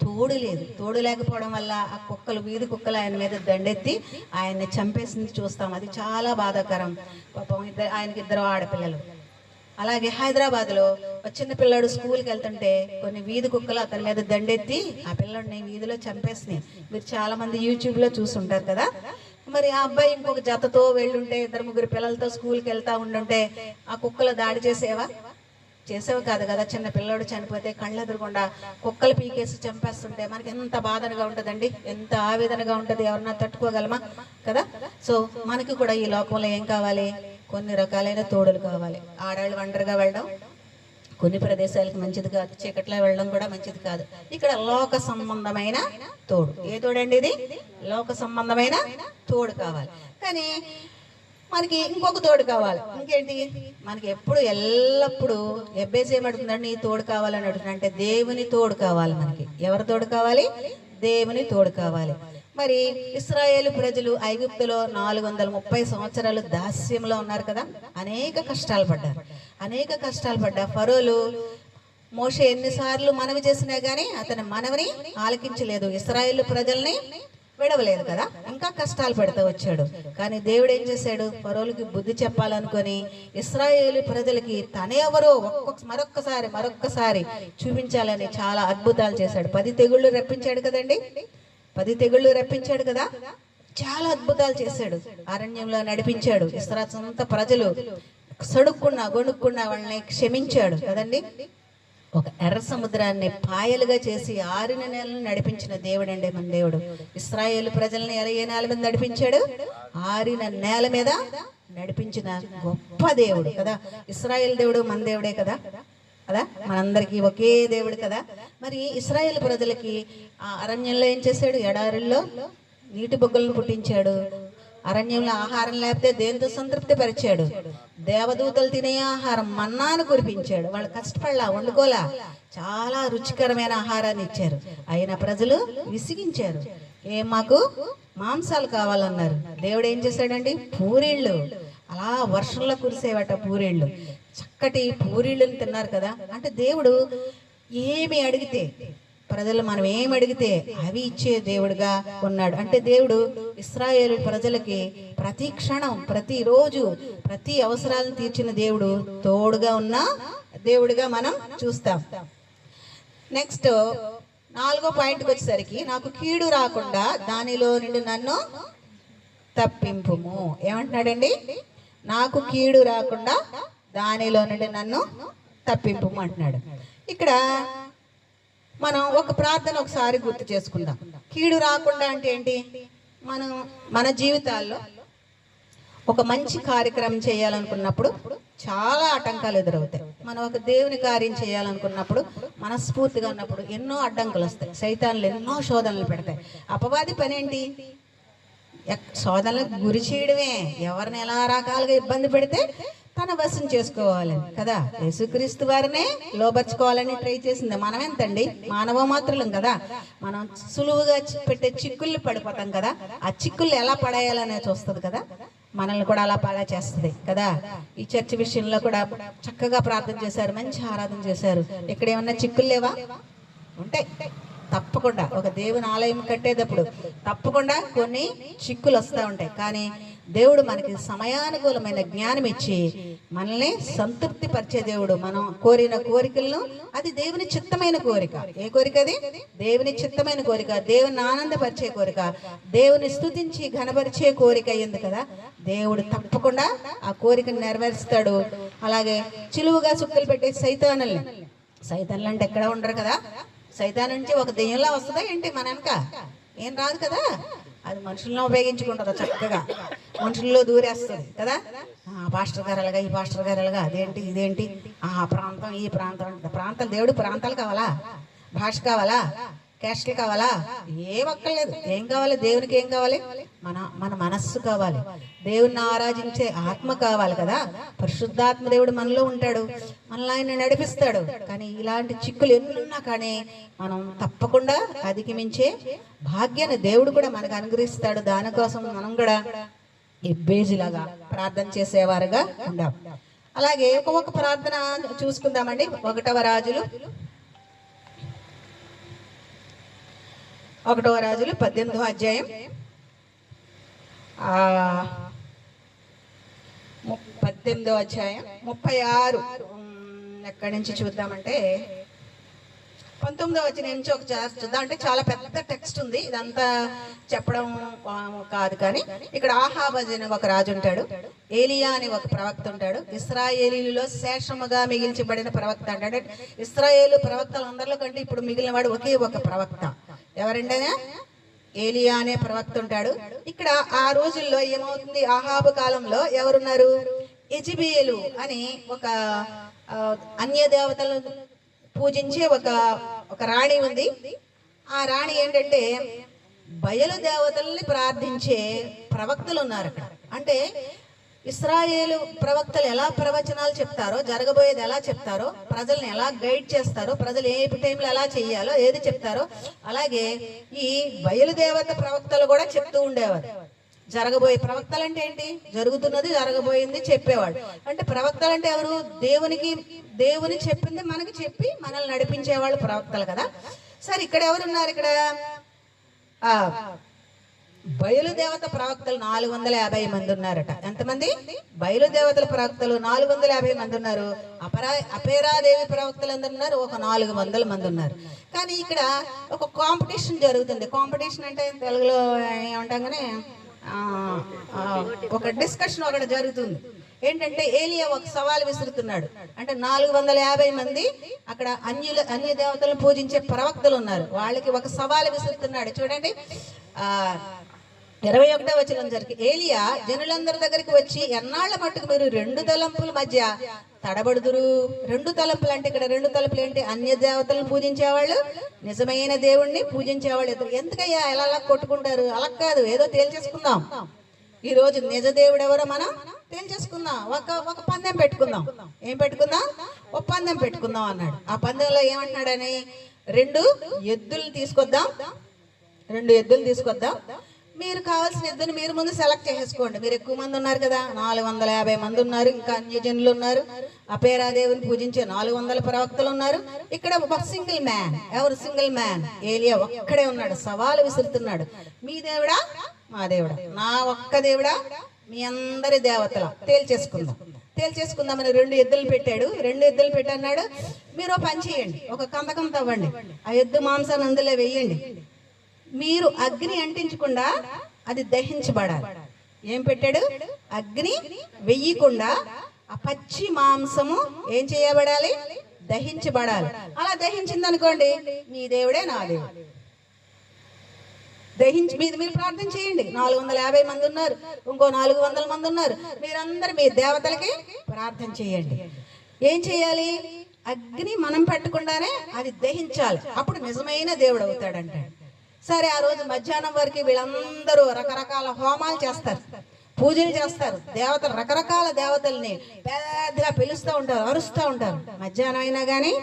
తోడు లేదు. తోడు లేకపోవడం వల్ల ఆ కుక్కలు, వీధి కుక్కలు ఆయన మీద దండెత్తి ఆయన్ని చంపేసింది చూస్తాం. అది చాలా బాధాకరం. పాపం ఆయనకి 2 ఆడపిల్లలు. అలాగే హైదరాబాద్లో ఒక చిన్న పిల్లాడు స్కూల్కి వెళ్తుంటే కొన్ని వీధి కుక్కలు అతని మీద దండెత్తి ఆ పిల్లాడిని వీధిలో చంపేసినాయి. మీరు చాలా మంది యూట్యూబ్లో చూసుంటారు కదా. మరి ఆ అబ్బాయి ఇంకొక జతతో వెళ్ళుంటే, 2-3 పిల్లలతో స్కూల్కి వెళ్తా ఉండుంటే ఆ కుక్కలు దాడి చేసేవి కాదు కదా. చిన్న పిల్లోడు చనిపోతే కళ్ళెదురకుండా కుక్కలు పీకేసి చంపేస్తుంటే మనకి ఎంత బాధగా ఉంటుందండి, ఎంత ఆవేదనగా ఉంటుంది. ఎవరన్నా తట్టుకోగలమా కదా. సో మనకి కూడా ఈ లోకంలో ఏం కావాలి? కొన్ని రకాలైన తోడులు కావాలి. ఆడవాళ్ళు ఒంటరిగా వెళ్ళడం కొన్ని ప్రదేశాలకు మంచిది కాదు, చీకట్లో వెళ్ళడం కూడా మంచిది కాదు. ఇక్కడ లోక సంబంధమైన తోడు. ఏ తోడండి ఇది? లోక సంబంధమైన తోడు కావాలి. కానీ మనకి ఇంకొక తోడు కావాలి. ఇంకేంటి? మనకి ఎల్లప్పుడూ ఎబ్బేసి ఏమడుతుందండి? నీ తోడు కావాలని అడుగుతుంది. అంటే దేవుని తోడు కావాలి మనకి. ఎవరి తోడు కావాలి? దేవుని తోడు కావాలి. మరి ఇశ్రాయేలు ప్రజలు ఐగుప్తులో 430 సంవత్సరాలు దాస్యంలో ఉన్నారు కదా. అనేక కష్టాలు పడ్డా ఫరోలు మోషే ఎన్నిసార్లు మనవి చేసినా గానీ అతని మనవిని ఆలకించలేదు. ఇశ్రాయేలు ప్రజల్ని విడవలేదు కదా, ఇంకా కష్టాలు పెడతా వచ్చాడు. కానీ దేవుడు ఏం చేశాడు? ఫరోలకి బుద్ధి చెప్పాలనుకొని ఇశ్రాయేలు ప్రజలకి తనే ఎవరో మరొక్కసారి చూపించాలని చాలా అద్భుతాలు చేశాడు. 10 తెగుళ్ళు రప్పించాడు కదండి. 10 తెగుళ్ళు రప్పించాడు కదా. చాలా అద్భుతాలు చేశాడు. అరణ్యంలో నడిపించాడు. ఇశ్రాయేలు సొంత ప్రజలు గొణుక్కున్నా వాళ్ళని క్షమించాడు కదండి. ఒక ఎర్ర సముద్రాన్ని పాయలుగా చేసి 6 నెలలు నడిపించిన దేవుడు అండి మన దేవుడు. ఇశ్రాయేలు ప్రజల్ని ఏ నేల మీద నడిపించాడు? 6 నేల మీద నడిపించిన గొప్ప దేవుడు కదా. ఇశ్రాయేలు దేవుడు మన దేవుడే కదా. మనందరికీ ఒకే దేవుడు కదా. మరి ఇశ్రాయేలు ప్రజలకి ఆ అరణ్యంలో ఏం చేశాడు? ఎడారుల్లో నీటి బొగ్గలను పుట్టించాడు. అరణ్యంలో ఆహారం లేకపోతే దేనితో సంతృప్తి పరిచాడు? దేవదూతలు తినే ఆహారం మన్నాను కురిపించాడు. వాళ్ళు కష్టపడలా, వండుకోలా, చాలా రుచికరమైన ఆహారాన్ని ఇచ్చారు. అయినా ప్రజలు విసిగించారు. మాకు మాంసాలు కావాలన్నారు. దేవుడు ఏం చేశాడండి? పూరీళ్ళు అలా వర్షంలో కురిసేవట. పూరీళ్ళు, చక్కటి పూరీళ్ళని తిన్నారు కదా. అంటే దేవుడు ఏమి అడిగితే ప్రజలు మనం ఏం అడిగితే అవి ఇచ్చే దేవుడుగా ఉన్నాడు. అంటే దేవుడు ఇశ్రాయేలు ప్రజలకి ప్రతి క్షణం, ప్రతిరోజు, ప్రతి అవసరాలను తీర్చిన దేవుడు, తోడుగా ఉన్న దేవుడిగా మనం చూస్తాం. నెక్స్ట్ 4వ పాయింట్కి వచ్చేసరికి, నాకు కీడు రాకుండా దానిలో నుండి నన్ను తప్పింపుము. ఏమంటున్నాడండి? నాకు కీడు రాకుండా దానిలో నుండి నన్ను తప్పింపుము అంటున్నాడు. ఇక్కడ మనం ఒక ప్రార్థన ఒకసారి గుర్తు చేసుకుందాం. కీడు రాకుండా అంటే ఏంటి? మన జీవితాల్లో ఒక మంచి కార్యక్రమం చేయాలనుకున్నప్పుడు చాలా ఆటంకాలు ఎదురవుతాయి. మనం ఒక దేవుని కార్యం చేయాలనుకున్నప్పుడు, మనస్ఫూర్తిగా ఉన్నప్పుడు ఎన్నో అడ్డంకులు వస్తాయి. సైతాన్లు ఎన్నో శోధనలు పెడతాయి. అపవాది పని ఏంటి? శోధనలకు గురి చేయడమే. ఎవరిని ఎలా రకాలుగా ఇబ్బంది పెడితే తన వశం చేసుకోవాలని కదా. యేసుక్రీస్తు వారినే లోబర్చుకోవాలని ట్రై చేసింది. మనం ఎంతండి? మానవ మాత్రులం కదా. మనం సులువుగా పెట్టే చిక్కుళ్ళు పడిపోతాం కదా. ఆ చిక్కుళ్ళు ఎలా పడేయాలనే చూస్తుంది కదా. మనల్ని కూడా అలా పడా చేస్తుంది కదా. ఈ చర్చ్ విషయంలో కూడా చక్కగా ప్రార్థన చేశారు, మంచి ఆరాధన చేశారు. ఇక్కడ ఏమన్నా చిక్కులు లేవా? ఉంటాయి తప్పకుండా. ఒక దేవుని ఆలయం కట్టేటప్పుడు తప్పకుండా కొన్ని చిక్కులు వస్తూ ఉంటాయి. కానీ దేవుడు మనకి సమయానుకూలమైన జ్ఞానం ఇచ్చి మనల్ని సంతృప్తి పరిచే దేవుడు. మనం కోరిన కోరికలను, అది దేవుని చిత్తమైన కోరిక. ఏ కోరిక అది? దేవుని చిత్తమైన కోరిక, దేవుని ఆనందపరిచే కోరిక, దేవుని స్తుతించి ఘనపరిచే కోరిక అయ్యింది కదా. దేవుడు తప్పకుండా ఆ కోరికను నెరవేరుస్తాడు. అలాగే చిలువుగా సుక్కలు పెట్టే సైతానులు అంటే ఎక్కడ ఉండరు కదా. సైతాన్ నుంచి ఒక దెయ్యంలా వస్తుందా ఏంటి మన వెనక? ఏం రాదు కదా. అది మనుషులను ఉపయోగించుకుంటుందా చక్కగా, మనుషుల్లో దూరేస్తుంది కదా. పాస్టర్ గారు అలాగా, ఈ పాస్టర్ గారు అలాగా, అదేంటి ఇదేంటి, ఆ ప్రాంతం ఈ ప్రాంతం. ప్రాంతాలు, దేవుడు ప్రాంతాలు కావాలా? భాష కావాలా? క్యాస్ట్లు కావాలా? ఏం అక్కర్లేదు. ఏం కావాలి? దేవునికి ఏం కావాలి? మన మనస్సు కావాలి. దేవుణ్ణి ఆరాధించే ఆత్మ కావాలి కదా. పరిశుద్ధాత్మ దేవుడు మనలో ఉంటాడు, మనల్ని ఆయన నడిపిస్తాడు. కానీ ఇలాంటి చిక్కులు ఎన్నున్నా కానీ మనం తప్పకుండా అధిగమించే భాగ్యాన్ని దేవుడు కూడా మనకు అనుగ్రహిస్తాడు. దానికోసం మనం కూడా ఈ బేజిలాగా ప్రార్థన చేసేవారుగా ఉండాం. అలాగే ఒక ప్రార్థన చూసుకుందామండి. 1వ రాజులు 18వ అధ్యాయం 18వ అధ్యాయం 36 ఎక్కడి నుంచి చూద్దామంటే 19వ వచనం నుంచి ఒకసారి చూద్దాం. అంటే చాలా పెద్ద టెక్స్ట్ ఉంది, ఇదంతా చెప్పడం కాదు. కానీ ఇక్కడ ఆహాబు అనే ఒక రాజు ఉంటాడు, ఏలియా అని ఒక ప్రవక్త ఉంటాడు. ఇశ్రాయేలీలో శేషముగా మిగిల్చబడిన ప్రవక్త అంటే ఇశ్రాయేలు ప్రవక్తలు అందరిలో కంటే ఇప్పుడు మిగిలిన వాడు ఒకే ఒక ప్రవక్త. ఎవరంటే ఏలియా అనే ప్రవక్త ఉంటాడు. ఇక్కడ ఆ రోజుల్లో ఏమవుతుంది, ఆహాబు కాలంలో ఎవరున్నారు? యెజెబెలు అని ఒక అన్య దేవతలు పూజించే ఒక రాణి ఉంది. ఆ రాణి ఏంటంటే బయలు దేవతల్ని ప్రార్థించే ప్రవక్తలు ఉన్నారు అక్కడ. అంటే ఇశ్రాయేలు ప్రవక్తలు ఎలా ప్రవచనాలు చెప్తారో, జరగబోయేది ఎలా చెప్తారో, ప్రజల్ని ఎలా గైడ్ చేస్తారో, ప్రజలు ఏ టైంలో ఎలా చెయ్యాలో ఏది చెప్తారో, అలాగే ఈ బయలుదేవత ప్రవక్తలు కూడా చెప్తూ ఉండేవారు. జరగబోయే ప్రవక్తలు అంటే ఏంటి? జరుగుతున్నది, జరగబోయింది చెప్పేవాడు. అంటే ప్రవక్తలు అంటే ఎవరు? దేవుని చెప్పింది మనకి చెప్పి మనల్ని నడిపించేవాళ్ళు ప్రవక్తలు కదా. సరే, ఇక్కడ ఎవరున్నారు? ఇక్కడ బయలుదేవత ప్రవక్తలు 450 మంది ఉన్నారట. ఎంతమంది? బయలుదేవతల ప్రవక్తలు 450 మంది ఉన్నారు. అపేరాదేవి ప్రవక్తలు అందరు ఉన్నారు, ఒక 400 మంది ఉన్నారు. కానీ ఇక్కడ ఒక కాంపిటీషన్ జరుగుతుంది. కాంపిటీషన్ అంటే తెలుగులో ఏమంటాం కానీ ఒక డిస్కషన్ ఒకటి జరుగుతుంది. ఏంటంటే ఏలియా ఒక సవాల్ విసురుతున్నాడు. అంటే 450 మంది అక్కడ అన్య దేవతలను పూజించే ప్రవక్తలు ఉన్నారు, వాళ్ళకి ఒక సవాల్ విసురుతున్నాడు. చూడండి, 21వ వచనం జరిగి ఏలియా జనులందరి దగ్గరికి వచ్చి, ఎన్నాళ్ల మట్టుకు మీరు 2 తలంపుల మధ్య తడబడుదురు? 2 తలంపులు అంటే ఇక్కడ 2 తలంపులు ఏంటి? అన్య దేవతలను పూజించేవాళ్ళు, నిజమైన దేవుణ్ణి పూజించేవాళ్ళు ఇద్దరు. ఎందుకయ్యా ఎలా కొట్టుకుంటారు? అలా కాదు, ఏదో తేల్చేసుకుందాం. ఈ రోజు నిజ దేవుడు ఎవరో మనం తేల్చేసుకుందాం. ఒక పందెం పెట్టుకుందాం. ఏం పెట్టుకుందాం? ఒక పందెం పెట్టుకుందాం అన్నాడు. ఆ పందెంలో ఏమంటున్నాడని, 2 ఎద్దులు తీసుకొద్దాం. మీరు కావాల్సిన ఎద్దుని మీరు ముందు సెలెక్ట్ చేసుకోండి. మీరు ఎక్కువ మంది ఉన్నారు కదా, 450 మంది ఉన్నారు, ఇంకా అన్యజనులు ఉన్నారు, అపేరాదేవిని పూజించే 400 ప్రవక్తలు ఉన్నారు. ఇక్కడ ఒక సింగిల్ మ్యాన్. ఎవరు సింగిల్ మ్యాన్? ఏలియా ఒక్కడే ఉన్నాడు. సవాలు విసురుతున్నాడు. మీ దేవుడా, మా దేవుడా, నా ఒక్క దేవుడా, మీ అందరి దేవతల తేల్చేసుకుందామని 2 ఎద్దులు పెట్టాడు. 2 ఎద్దులు పెట్టి అన్నాడు, మీరు పని చేయండి, ఒక కందకం తవ్వండి, ఆ ఎద్దు మాంసాన్ని అందులో వేయండి, మీరు అగ్ని అంటించకుండా అది దహించబడాలి. ఏం పెట్టాడు? అగ్ని వెయ్యకుండా ఆ పచ్చి మాంసము ఏం చేయబడాలి? దహించబడాలి. అలా దహించింది అనుకోండి, మీ దేవుడే నా దేవుడు. మీరు ప్రార్థన చేయండి. 450 మంది ఉన్నారు, ఇంకో 400 మంది ఉన్నారు, మీరందరూ మీ దేవతలకి ప్రార్థన చేయండి. ఏం చేయాలి? అగ్ని మనం పెట్టకుండానే అది దహించాలి, అప్పుడు నిజమైన దేవుడు అవుతాడంటాడు. సరే, ఆ రోజు మధ్యాహ్నం వరకు వీళ్ళందరూ రకరకాల హోమాలు చేస్తారు, పూజలు చేస్తారు. దేవతలు రకరకాల దేవతల్ని పెద్దగా పిలుస్తూ ఉంటారు, అరుస్తూ ఉంటారు. మధ్యాహ్నం అయినా కానీ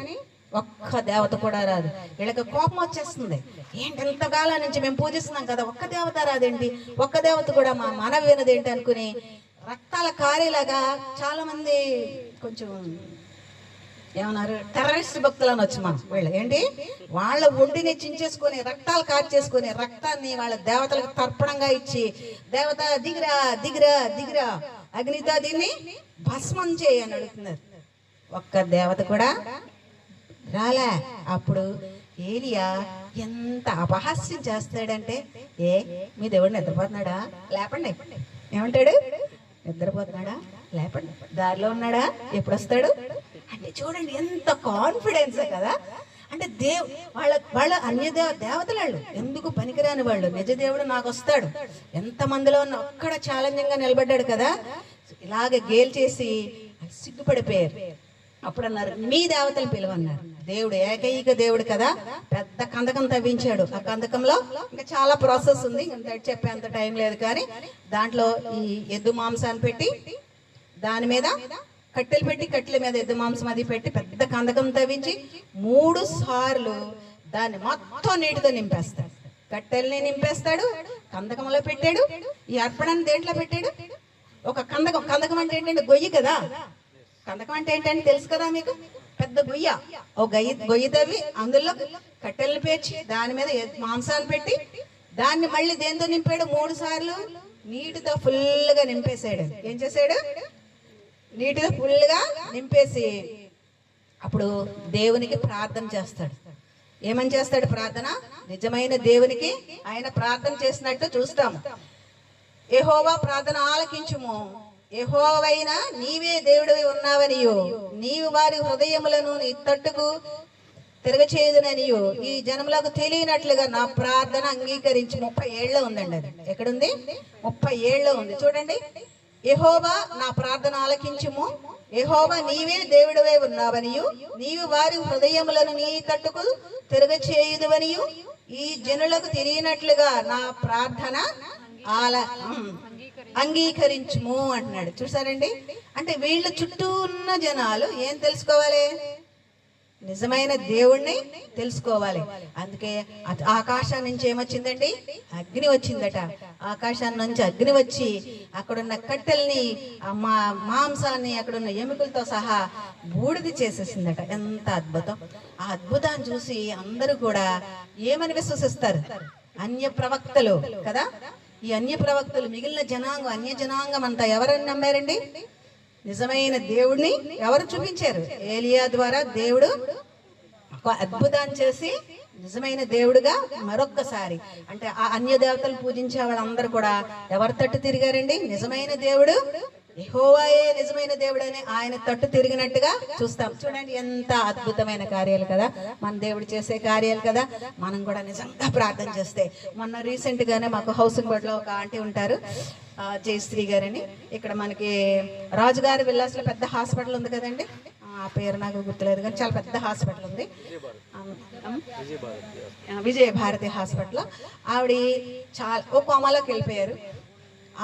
ఒక్క దేవత కూడా రాదు. వీళ్ళకి కోపం వచ్చేస్తుంది. ఏంటి, ఎంతకాలం నుంచి మేము పూజిస్తున్నాం కదా, ఒక్క దేవత రాదేంటి, ఒక్క దేవత కూడా మా మనవి వినదేంటి అనుకుని రక్తాల కారేలాగా చాలా మంది కొంచెం ఏమన్నారు, టెర్రరిస్ట్ భక్తులు అనొచ్చు మనం. వీళ్ళు ఏంటి, వాళ్ళ ఒంటిని చించేసుకొని రక్తాలు కార్చేసుకొని రక్తాన్ని వాళ్ళ దేవతలకు తర్పణంగా ఇచ్చి, దేవత దిగిరా దిగిరా దిగిరా, అగ్నితో దీన్ని భస్మం చేయి అని అడుగుతున్నారు. ఒక్క దేవత కూడా రాలే. అప్పుడు ఏలియా ఎంత అపహాస్యం చేస్తాడంటే, మీ దేవుడు నిద్రపోతున్నాడా? లేపండి. ఏమంటాడు? నిద్రపోతున్నాడా? లేపండి. దారిలో ఉన్నాడా? ఎప్పుడు వస్తాడు అంటే చూడండి, ఎంత కాన్ఫిడెన్స్ కదా. అంటే వాళ్ళ అన్య దేవతలు వాళ్ళు ఎందుకు పనికిరాని వాళ్ళు, నిజ దేవుడు నాకు వస్తాడు. ఎంత మందిలో ఉన్న ఒక్కడ ఛాలెంజింగ్ గా నిలబడ్డాడు కదా. ఇలాగే గేల్ చేసి సిగ్గుపడిపోయారు. అప్పుడు అన్నారు మీ దేవతలు పిలువన్నారు. దేవుడు ఏకైక దేవుడు కదా, పెద్ద కందకం తవ్వించాడు. ఆ కందకంలో ఇంకా చాలా ప్రాసెస్ ఉంది, ఇంకా చెప్పేంత టైం లేదు. కానీ దాంట్లో ఈ ఎద్దు మాంసాన్ని పెట్టి దాని మీద కట్టెలు పెట్టి కట్టెల మీద ఎద్దు మాంసం అది పెట్టి పెద్ద కందకం తవ్వించి 3 సార్లు దాన్ని మొత్తం నీటితో నింపేస్తాడు. కట్టెల్ని నింపేస్తాడు, కందకంలో పెట్టాడు. ఈ అర్పణాన్ని దేంట్లో పెట్టాడు? ఒక కందకం. కందకం అంటే ఏంటంటే గొయ్యి కదా. కందకం అంటే ఏంటంటే తెలుసు కదా మీకు, పెద్ద గొయ్య. ఓ గొయ్యి తవ్వి అందులో కట్టెలను పేర్చి దాని మీద మాంసాన్ని పెట్టి దాన్ని మళ్ళీ దేంతో నింపాడు? 3 సార్లు నీటితో ఫుల్గా నింపేశాడు. ఏం చేశాడు? నీటితో ఫుల్గా నింపేసి అప్పుడు దేవునికి ప్రార్థన చేస్తాడు. ఏమని చేస్తాడు ప్రార్థన? నిజమైన దేవునికి ఆయన ప్రార్థన చేసినట్టు చూస్తాము. యెహోవా ప్రార్థన ఆలకించుము, యెహోవైనా నీవే దేవుడివి ఉన్నావనియు, నీవు వారి హృదయములను నీ తట్టుకు తిరగచేయుదుననియు ఈ జనములకు తెలియనట్లుగా నా ప్రార్థన అంగీకరించి. 30 ఏళ్ళ ఉందండి అది. ఎక్కడుంది? 30 ఏళ్ళ ఉంది. చూడండి, యెహోవా నా ప్రార్థన ఆలకించుము, యెహోవా నీవే దేవుడివే ఉన్నావనియు, నీవు వారి హృదయములను నీ తట్టుకు తిరగచేయుదువనియు ఈ జనులకు తెలియనట్లుగా నా ప్రార్థన అంగీకరించుము అంటున్నాడు. చూసారండి, అంటే వీళ్ళ చుట్టూ ఉన్న జనాలు ఏం తెలుసుకోవాలి? నిజమైన దేవుణ్ణి తెలుసుకోవాలి. అందుకే ఆకాశం నుంచి ఏమొచ్చిందండి? అగ్ని వచ్చిందట. ఆకాశాన్ని నుంచి అగ్ని వచ్చి అక్కడున్న కట్టెల్ని, మాంసాన్ని, అక్కడున్న ఎముకలతో సహా బూడిది చేసేసిందట. ఎంత అద్భుతం! ఆ అద్భుతాన్ని చూసి అందరూ కూడా ఏమని విశ్వసిస్తారు? అన్య ప్రవక్తలు కదా. ఈ అన్య ప్రవక్తలు, మిగిలిన జనాంగం, అన్య జనాంగం అంతా ఎవరని నమ్మారండి? నిజమైన దేవుడిని ఎవరు చూపించారు? ఏలియా ద్వారా దేవుడు ఒక అద్భుతాన్ని చేసి నిజమైన దేవుడుగా మరొక్కసారి, అంటే ఆ అన్య దేవతలు పూజించే వాళ్ళందరూ కూడా ఎవరి తట్టు తిరిగారండి? నిజమైన దేవుడు యెహోవాయే నిజమైన దేవుడు అని ఆయన తట్టు తిరిగినట్టుగా చూస్తాం. చూడండి, ఎంత అద్భుతమైన కార్యాలు కదా మన దేవుడు చేసే కార్యాలు కదా. మనం కూడా నిజంగా ప్రార్థన చేస్తే, మొన్న రీసెంట్ గానే మాకు హౌసింగ్ బోర్డులో ఒక ఆంటీ ఉంటారు, జయశ్రీ గారని. ఇక్కడ మనకి రాజుగారి విల్లాస్లో పెద్ద హాస్పిటల్ ఉంది కదండి, ఆ పేరు నాకు గుర్తులేదు కానీ చాలా పెద్ద హాస్పిటల్ ఉంది, విజయ భారతి హాస్పిటల్. ఆవిడ చాలా ఓ కోమాలోకి వెళ్ళిపోయారు.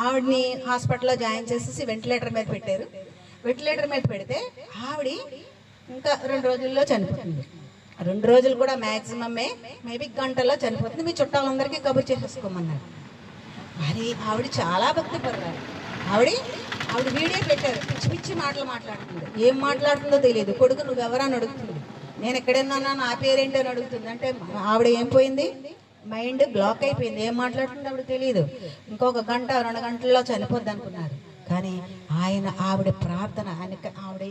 ఆవిడని హాస్పిటల్లో జాయిన్ చేసేసి వెంటిలేటర్ మీద పెట్టారు. వెంటిలేటర్ మీద పెడితే ఆవిడ ఇంకా 2 రోజుల్లో చనిపోతుంది. 2 రోజులు కూడా మ్యాక్సిమమే, మేబీ గంటల్లో చనిపోతుంది. మీ చుట్టాలందరికీ కబురు చేసేసుకోమన్నారు. మరి ఆవిడ చాలా భక్తి పడ్డారు. ఆవిడ వీడియో పెట్టారు, పిచ్చి పిచ్చి మాటలు మాట్లాడుతుంది. ఏం మాట్లాడుతుందో తెలియదు. కొడుకు నువ్వెవరని అడుగుతుంది, నేను ఎక్కడన్నా నా పేరేంటి అని అడుగుతుంది. అంటే ఆవిడ ఏం పోయింది? మైండ్ బ్లాక్ అయిపోయింది. ఏం మాట్లాడుతుందో ఆవిడ తెలియదు. ఇంకొక గంట 2 గంటల్లో చనిపోద్ది అనుకున్నారు. కానీ ఆవిడ ప్రార్థన, ఆవిడ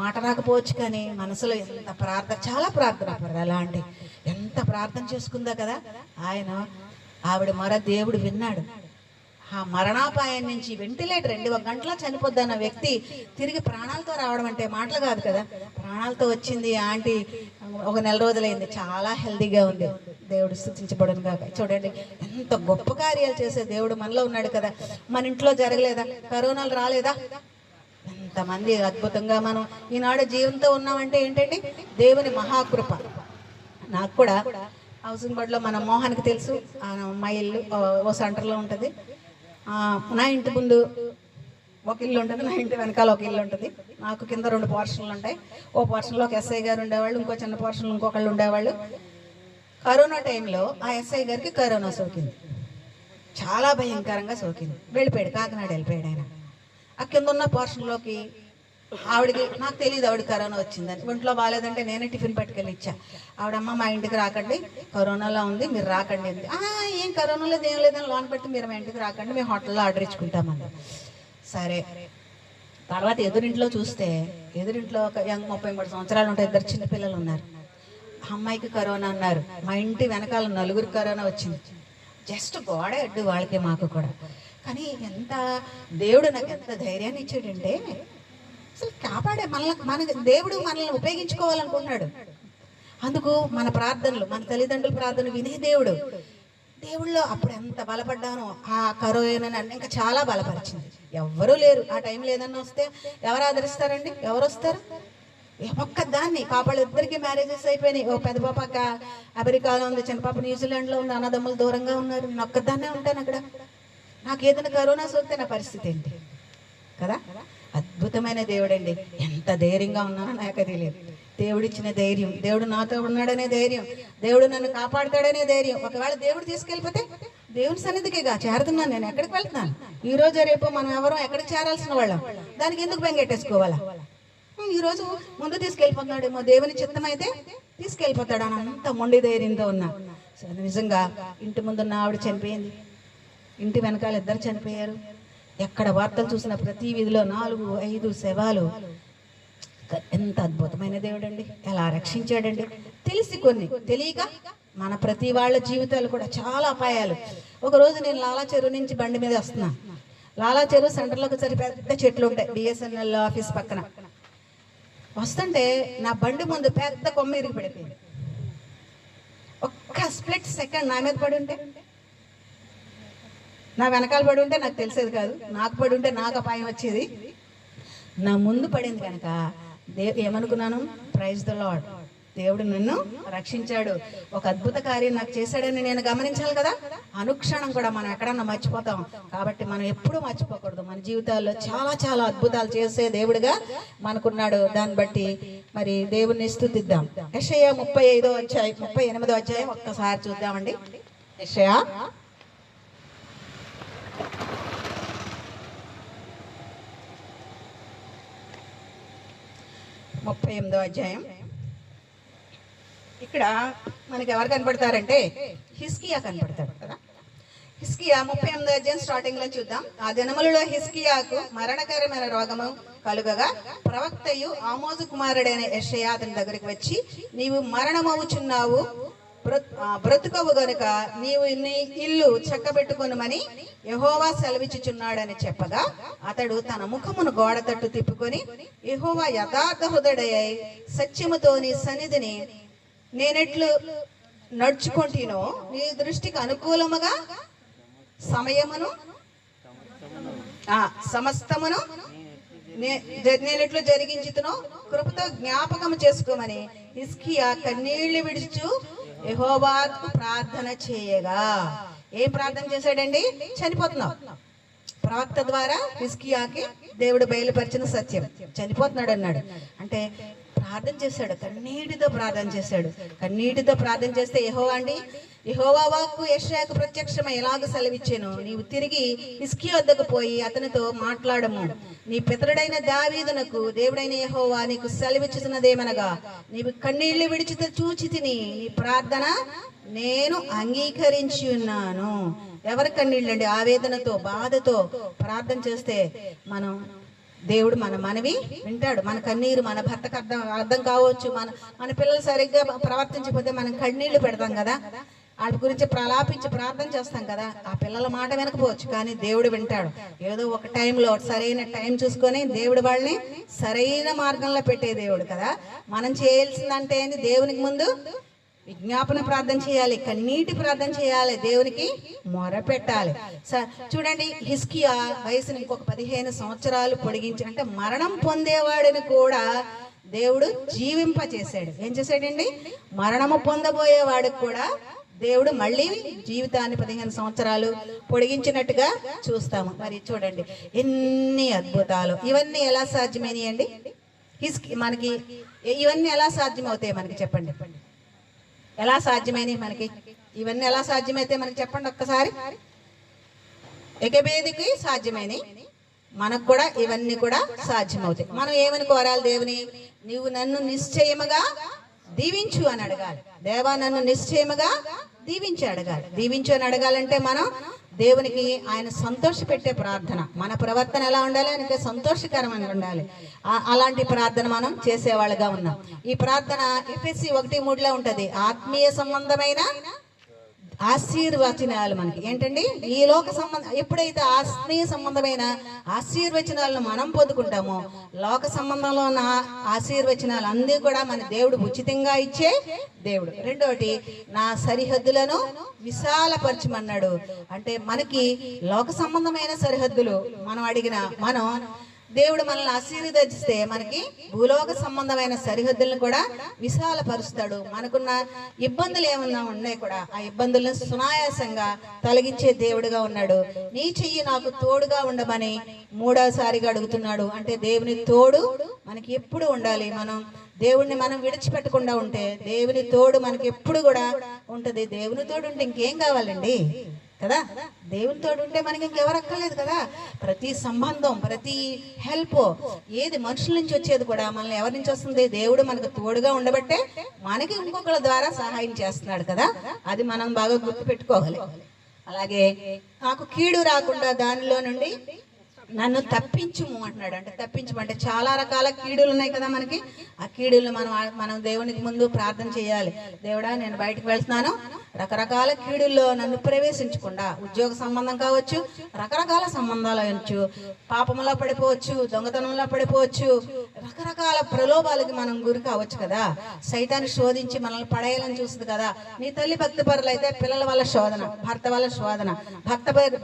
మాట రాకపోవచ్చు కానీ మనసులో ఎంత ప్రార్థన, చాలా ప్రార్థన పడ్డారు. అలాంటి ఎంత ప్రార్థన చేసుకుందా కదా. ఆవిడ దేవుడు విన్నాడు. ఆ మరణాపాయం నుంచి వెంటిలేటర్ 2 గంటల చనిపోద్దన్న వ్యక్తి తిరిగి ప్రాణాలతో రావడం అంటే మాటలు కాదు కదా. ప్రాణాలతో వచ్చింది ఆంటీ. ఒక 1 రోజులైంది, చాలా హెల్దీగా ఉంది. దేవుడు స్తుతించబడును గాక. చూడండి, ఎంత గొప్ప కార్యాలు చేసే దేవుడు మనలో ఉన్నాడు కదా. మన ఇంట్లో జరగలేదా? కరోనాలు రాలేదా? ఎంతమంది అద్భుతంగా మనం ఈనాడు జీవంతో ఉన్నామంటే ఏంటండి? దేవుని మహాకృప. నాకు కూడా హౌసింగ్ బోర్డులో మన మోహన్కి తెలుసు, మా ఇల్లు ఓ సెంటర్లో ఉంటుంది. నా ఇంటి ముందు ఒక ఇల్లు ఉంటుంది, నా ఇంటి వెనకాల ఒక ఇల్లు ఉంటుంది. నాకు కింద 2 పోర్షన్లు ఉంటాయి. ఓ పోర్షన్లో ఒక ఎస్ఐ గారు ఉండేవాళ్ళు, ఇంకో చిన్న పోర్షన్లో ఇంకొకళ్ళు ఉండేవాళ్ళు. కరోనా టైంలో ఆ ఎస్ఐ గారికి కరోనా సోకింది, చాలా భయంకరంగా సోకింది. వెళ్ళిపోయాడు, కాకినాడ వెళ్ళిపోయాడు ఆయన. ఆ కింద ఉన్న పోర్షన్లోకి ఆవిడకి, నాకు తెలియదు ఆవిడ కరోనా వచ్చిందని. ఒంట్లో బాగాలేదంటే నేనే టిఫిన్ పట్టుకెళ్ళి ఇచ్చా. ఆవిడమ్మ మా ఇంటికి రాకండి, కరోనాలో ఉంది, మీరు రాకండి అంది. ఏం కరోనా లేదు ఏం లేదని లోన్ పెట్టి మీరు మా ఇంటికి రాకండి, మేము హోటల్లో ఆర్డర్ ఇచ్చుకుంటామండి. సరే, తర్వాత ఎదురింట్లో చూస్తే, ఎదురింట్లో ఒక 33 సంవత్సరాలు ఉంటాయి, 2 చిన్నపిల్లలు ఉన్నారు. అమ్మాయికి కరోనా అన్నారు. మా ఇంటి వెనకాల 4 కరోనా వచ్చింది. జస్ట్ గోడ అడ్డు వాళ్ళకి మాకు కూడా. కానీ ఎంత దేవుడు నాకు ఎంత ధైర్యాన్ని ఇచ్చాడంటే, అసలు కాపాడే మన దేవుడు మనల్ని ఉపయోగించుకోవాలనుకుంటున్నాడు. అందుకు మన ప్రార్థనలు, మన తల్లిదండ్రుల ప్రార్థనలు వినే దేవుళ్ళో అప్పుడు ఎంత బలపడ్డానో. ఆ కరోనా నన్ను ఇంకా చాలా బలపరిచింది. ఎవ్వరూ లేరు ఆ టైంలో. ఏదన్నా వస్తే ఎవరు ఆదరిస్తారండి? ఎవరు వస్తారు? ఒక్కదాన్ని పాపలు ఇద్దరికి మ్యారేజెస్ అయిపోయినాయి. ఓ పెద్ద పాప అమెరికాలో ఉంది, చిన్న పాప న్యూజిలాండ్లో ఉంది, అన్నదమ్ములు దూరంగా ఉన్నారు. నేను ఒక్కదాన్నే ఉంటాను అక్కడ. నాకు ఏదైనా కరోనా సోకితే నా పరిస్థితి ఏంటి కదా? అద్భుతమైన దేవుడు అండి. ఎంత ధైర్యంగా ఉన్నానో నాకు తెలియదు. దేవుడిచ్చిన ధైర్యం, దేవుడు నాతో ఉన్నాడనే ధైర్యం, దేవుడు నన్ను కాపాడుతాడనే ధైర్యం. ఒకవేళ దేవుడు తీసుకెళ్ళిపోతే దేవుని సన్నిధికిగా చేరుతున్నాను. నేను ఎక్కడికి వెళ్తున్నాను? ఈ రోజు రేపు మనం ఎవరో ఎక్కడికి చేరాల్సిన వాళ్ళం, దానికి ఎందుకు బెంగెట్టేసుకోవాలా? ఈరోజు ముందు తీసుకెళ్ళిపోతున్నాడేమో, దేవుని చిత్తం అయితే తీసుకెళ్ళిపోతాడు అని అంత మొండి ధైర్యంతో ఉన్నా. నిజంగా ఇంటి ముందున్న ఆవిడ చనిపోయింది, ఇంటి వెనకాల ఇద్దరు చనిపోయారు. ఎక్కడ వార్తలు చూసిన ప్రతి వీధిలో 4-5 శవాలు. ఎంత అద్భుతమైన దేవుడు అండి, ఎలా రక్షించాడండి. తెలిసి కొన్ని తెలియక మన ప్రతి వాళ్ళ జీవితాలు కూడా చాలా అపాయాలు. ఒకరోజు నేను లాలా చెరువు నుంచి బండి మీద వస్తున్నా. లాలా చెరువు సెంటర్లోకి సరి పెద్ద చెట్లు ఉంటాయి, బిఎస్ఎన్ఎల్ ఆఫీస్ పక్కన. వస్తుంటే నా బండి ముందు పెద్ద కొమ్మ ఇరిగి పడిపోయింది. ఒక్క స్ప్లిట్ సెకండ్ నా మీద పడి ఉంటే, నా వెనకాల పడి ఉంటే నాకు తెలిసేది కాదు. నాకు పడి ఉంటే నాకు అపాయం వచ్చేది. నా ముందు పడింది కనుక ఏమనుకున్నాను, ప్రైజ్ ద లార్డ్, దేవుడు నన్ను రక్షించాడు, ఒక అద్భుత కార్యం నాకు చేశాడని నేను గమనించాలి కదా. అనుక్షణం కూడా మనం ఎక్కడన్నా మర్చిపోతాం. కాబట్టి మనం ఎప్పుడూ మర్చిపోకూడదు. మన జీవితాల్లో చాలా చాలా అద్భుతాలు చేసే దేవుడిగా మనకున్నాడు. దాన్ని బట్టి మరి దేవుణ్ణి స్తుతిద్దాం. యెషయా 35వ అధ్యాయం 38వ అధ్యాయం ఒక్కసారి చూద్దామండి. యెషయా 38వ అధ్యాయం. ఇక్కడ మనకి ఎవరు కనపడతారంటే హిజ్కియా కనపడతాడు కదా. హిజ్కియా 38వ అధ్యాయం స్టార్టింగ్ లో చూద్దాం. ఆ దినములలో హిజ్కియాకు మరణకరమైన రోగము కలుగగా ప్రవక్తయు ఆమోజు కుమారుడైన యెషయా అతని దగ్గరికి వచ్చి, నీవు మరణమవుచున్నావు, బ్రతుకవు గనుక నీవు నీ ఇల్లు చక్కబెట్టుకొనుమని యెహోవా సెలవిచ్చుచున్నాడని చెప్పగా, అతడు తన ముఖమును గోడ తట్టు తిప్పుకొని, యెహోవా యథార్థ హృదయుడై సత్యముతో నీ సన్నిధిని నేనెట్లు నడుచుకుంటునో నీ దృష్టికి అనుకూలముగా సమయమును సమస్తమును నేనెట్లు జరిగించుతునో కృపతో జ్ఞాపకం చేసుకోమని హిజ్కియా కన్నీళ్లు విడుచు యెహోవాకు ప్రార్థన చేయగా. ఏం ప్రార్థన చేశాడండి? చనిపోతున్నావు. ప్రవక్త ద్వారా హిజ్కియాకి దేవుడు బయలుపరిచిన సత్యం, చనిపోతున్నాడు అన్నాడు. అంటే ప్రార్థన చేశాడు, కన్నీటితో ప్రార్థన చేశాడు. కన్నీటితో ప్రార్థన చేస్తే యెహోవా వాక్కు యెషయాకు ప్రత్యక్షమై ఎలాగ సెలవిచ్చాను, నీవు తిరిగి హిజ్కియా వద్దకు పోయి అతనితో మాట్లాడము. నీ పితరుడైన దావీదునకు దేవుడైన యెహోవా నీకు సెలవిచ్చుతున్నదేమనగా, నీవు కన్నీళ్లు విడిచి చూచి తిని నీ ప్రార్థన నేను అంగీకరించి ఉన్నాను. ఎవరి కన్నీళ్ళు అండి? ఆవేదనతో బాధతో ప్రార్థన చేస్తే దేవుడు మన మనవి వింటాడు. మన కన్నీరు మన భర్తకు అర్థం కావచ్చు. మన పిల్లలు సరిగ్గా ప్రవర్తించకపోతే మనం కన్నీళ్లు పెడతాం కదా, వాటి గురించి ప్రలాపించి ప్రార్థన చేస్తాం కదా. ఆ పిల్లల మాట వినకపోవచ్చు, కానీ దేవుడు వింటాడు. ఏదో ఒక టైంలో సరైన టైం చూసుకొని దేవుడు వాళ్ళని సరైన మార్గంలో పెట్టే దేవుడు కదా. మనం చేయాల్సిందంటే ఏంటి? దేవునికి ముందు విజ్ఞాపన ప్రార్థన చేయాలి, కన్నీటి ప్రార్థన చేయాలి, దేవునికి మొర పెట్టాలి. చూడండి, హిజ్కియా వయసుని ఇంకొక 15 సంవత్సరాలు పొడిగించి, అంటే మరణం పొందేవాడిని కూడా దేవుడు జీవింపచేశాడు. ఏం చేశాడండి? మరణము పొందబోయేవాడికి కూడా దేవుడు మళ్ళీ జీవితాన్ని 15 సంవత్సరాలు పొడిగించినట్టుగా చూస్తాము. మరి చూడండి ఎన్ని అద్భుతాలు. ఇవన్నీ ఎలా సాధ్యమైనవి అండి? మనకి ఇవన్నీ ఎలా సాధ్యమవుతాయి మనకి? చెప్పండి, ఎలా సాధ్యమైనవి మనకి? ఇవన్నీ ఎలా సాధ్యమైతే మనకి చెప్పండి ఒక్కసారి. ఎగబేదికి సాధ్యమైనవి, మనకు కూడా ఇవన్నీ కూడా సాధ్యమవుతాయి. మనం ఏమని కోరాలి? దేవుని, నీవు నన్ను నిశ్చయముగా దీవించు అని అడగాలి. దేవా నన్ను నిశ్చయముగా దీవించి అడగాలి. దీవించు అని అడగాలంటే మనం దేవునికి ఆయన సంతోష పెట్టే ప్రార్థన, మన ప్రవర్తన ఎలా ఉండాలి? అంటే సంతోషకరమైన ఉండాలి. అలాంటి ప్రార్థన మనం చేసేవాళ్ళుగా ఉన్నాం. ఈ ప్రార్థన ఎఫెసీ 1:3 ఉంటది. ఆత్మీయ సంబంధమైన ఆశీర్వచనాలు మనకి ఏంటండి? ఈ లోక సంబంధం ఎప్పుడైతే ఆత్మీయ సంబంధమైన ఆశీర్వచనాలను మనం పొందుకుంటామో, లోక సంబంధంలో ఉన్న ఆశీర్వచనాలు అన్నీ కూడా మన దేవుడు ఉచితంగా ఇచ్చే దేవుడు. రెండోటి, నా సరిహద్దులను విశాలపరచమన్నాడు. అంటే మనకి లోక సంబంధమైన సరిహద్దులు మనం దేవుడు మనల్ని ఆశీర్వదిస్తే మనకి భూలోక సంబంధమైన సరిహద్దులను కూడా విశాలపరుస్తాడు. మనకున్న ఇబ్బందులు ఏమన్నా ఉన్నాయి కూడా ఆ ఇబ్బందులను సునాయాసంగా తొలగించే దేవుడుగా ఉన్నాడు. నీ చెయ్యి నాకు తోడుగా ఉండమని మూడోసారిగా అడుగుతున్నాడు. అంటే దేవుని తోడు మనకి ఎప్పుడు ఉండాలి. దేవుణ్ణి మనం విడిచిపెట్టకుండా ఉంటే దేవుని తోడు మనకి ఎప్పుడు కూడా ఉంటది. దేవుని తోడు ఉంటే ఇంకేం కావాలండి కదా. దేవుని తోడు ఉంటే మనకి ఇంకెవరు అక్కర్లేదు కదా. ప్రతి సంబంధం, ప్రతి హెల్ప్, ఏది మనుషుల నుంచి వచ్చేది కూడా మనల్ని ఎవరి నుంచి వస్తుంది? దేవుడు మనకు తోడుగా ఉండబట్టే మనకి ఇంకొకరి ద్వారా సహాయం చేస్తున్నాడు కదా. అది మనం బాగా గుర్తు పెట్టుకోవాలి. అలాగే నాకు కీడు రాకుండా దానిలో నుండి నన్ను తప్పించుము అంటున్నాడు. అంటే తప్పించమంటే చాలా రకాల కీడులు ఉన్నాయి కదా మనకి. ఆ కీడులు మనం దేవునికి ముందు ప్రార్థన చేయాలి. దేవుడా, నేను బయటకు వెళ్తున్నాను, రకరకాల కీడుల్లో నన్ను ప్రవేశించకుండా, ఉద్యోగ సంబంధం కావచ్చు, రకరకాల సంబంధాలు అవ్వచ్చు, పాపంలో పడిపోవచ్చు, దొంగతనంలో పడిపోవచ్చు, రకరకాల ప్రలోభాలకి మనం గురి కావచ్చు కదా. సైతాన్ని శోధించి మనల్ని పడేయాలని చూస్తుంది కదా. నీ తల్లి భక్తిపరులు అయితే పిల్లల వల్ల శోధన, భర్త వల్ల శోధన,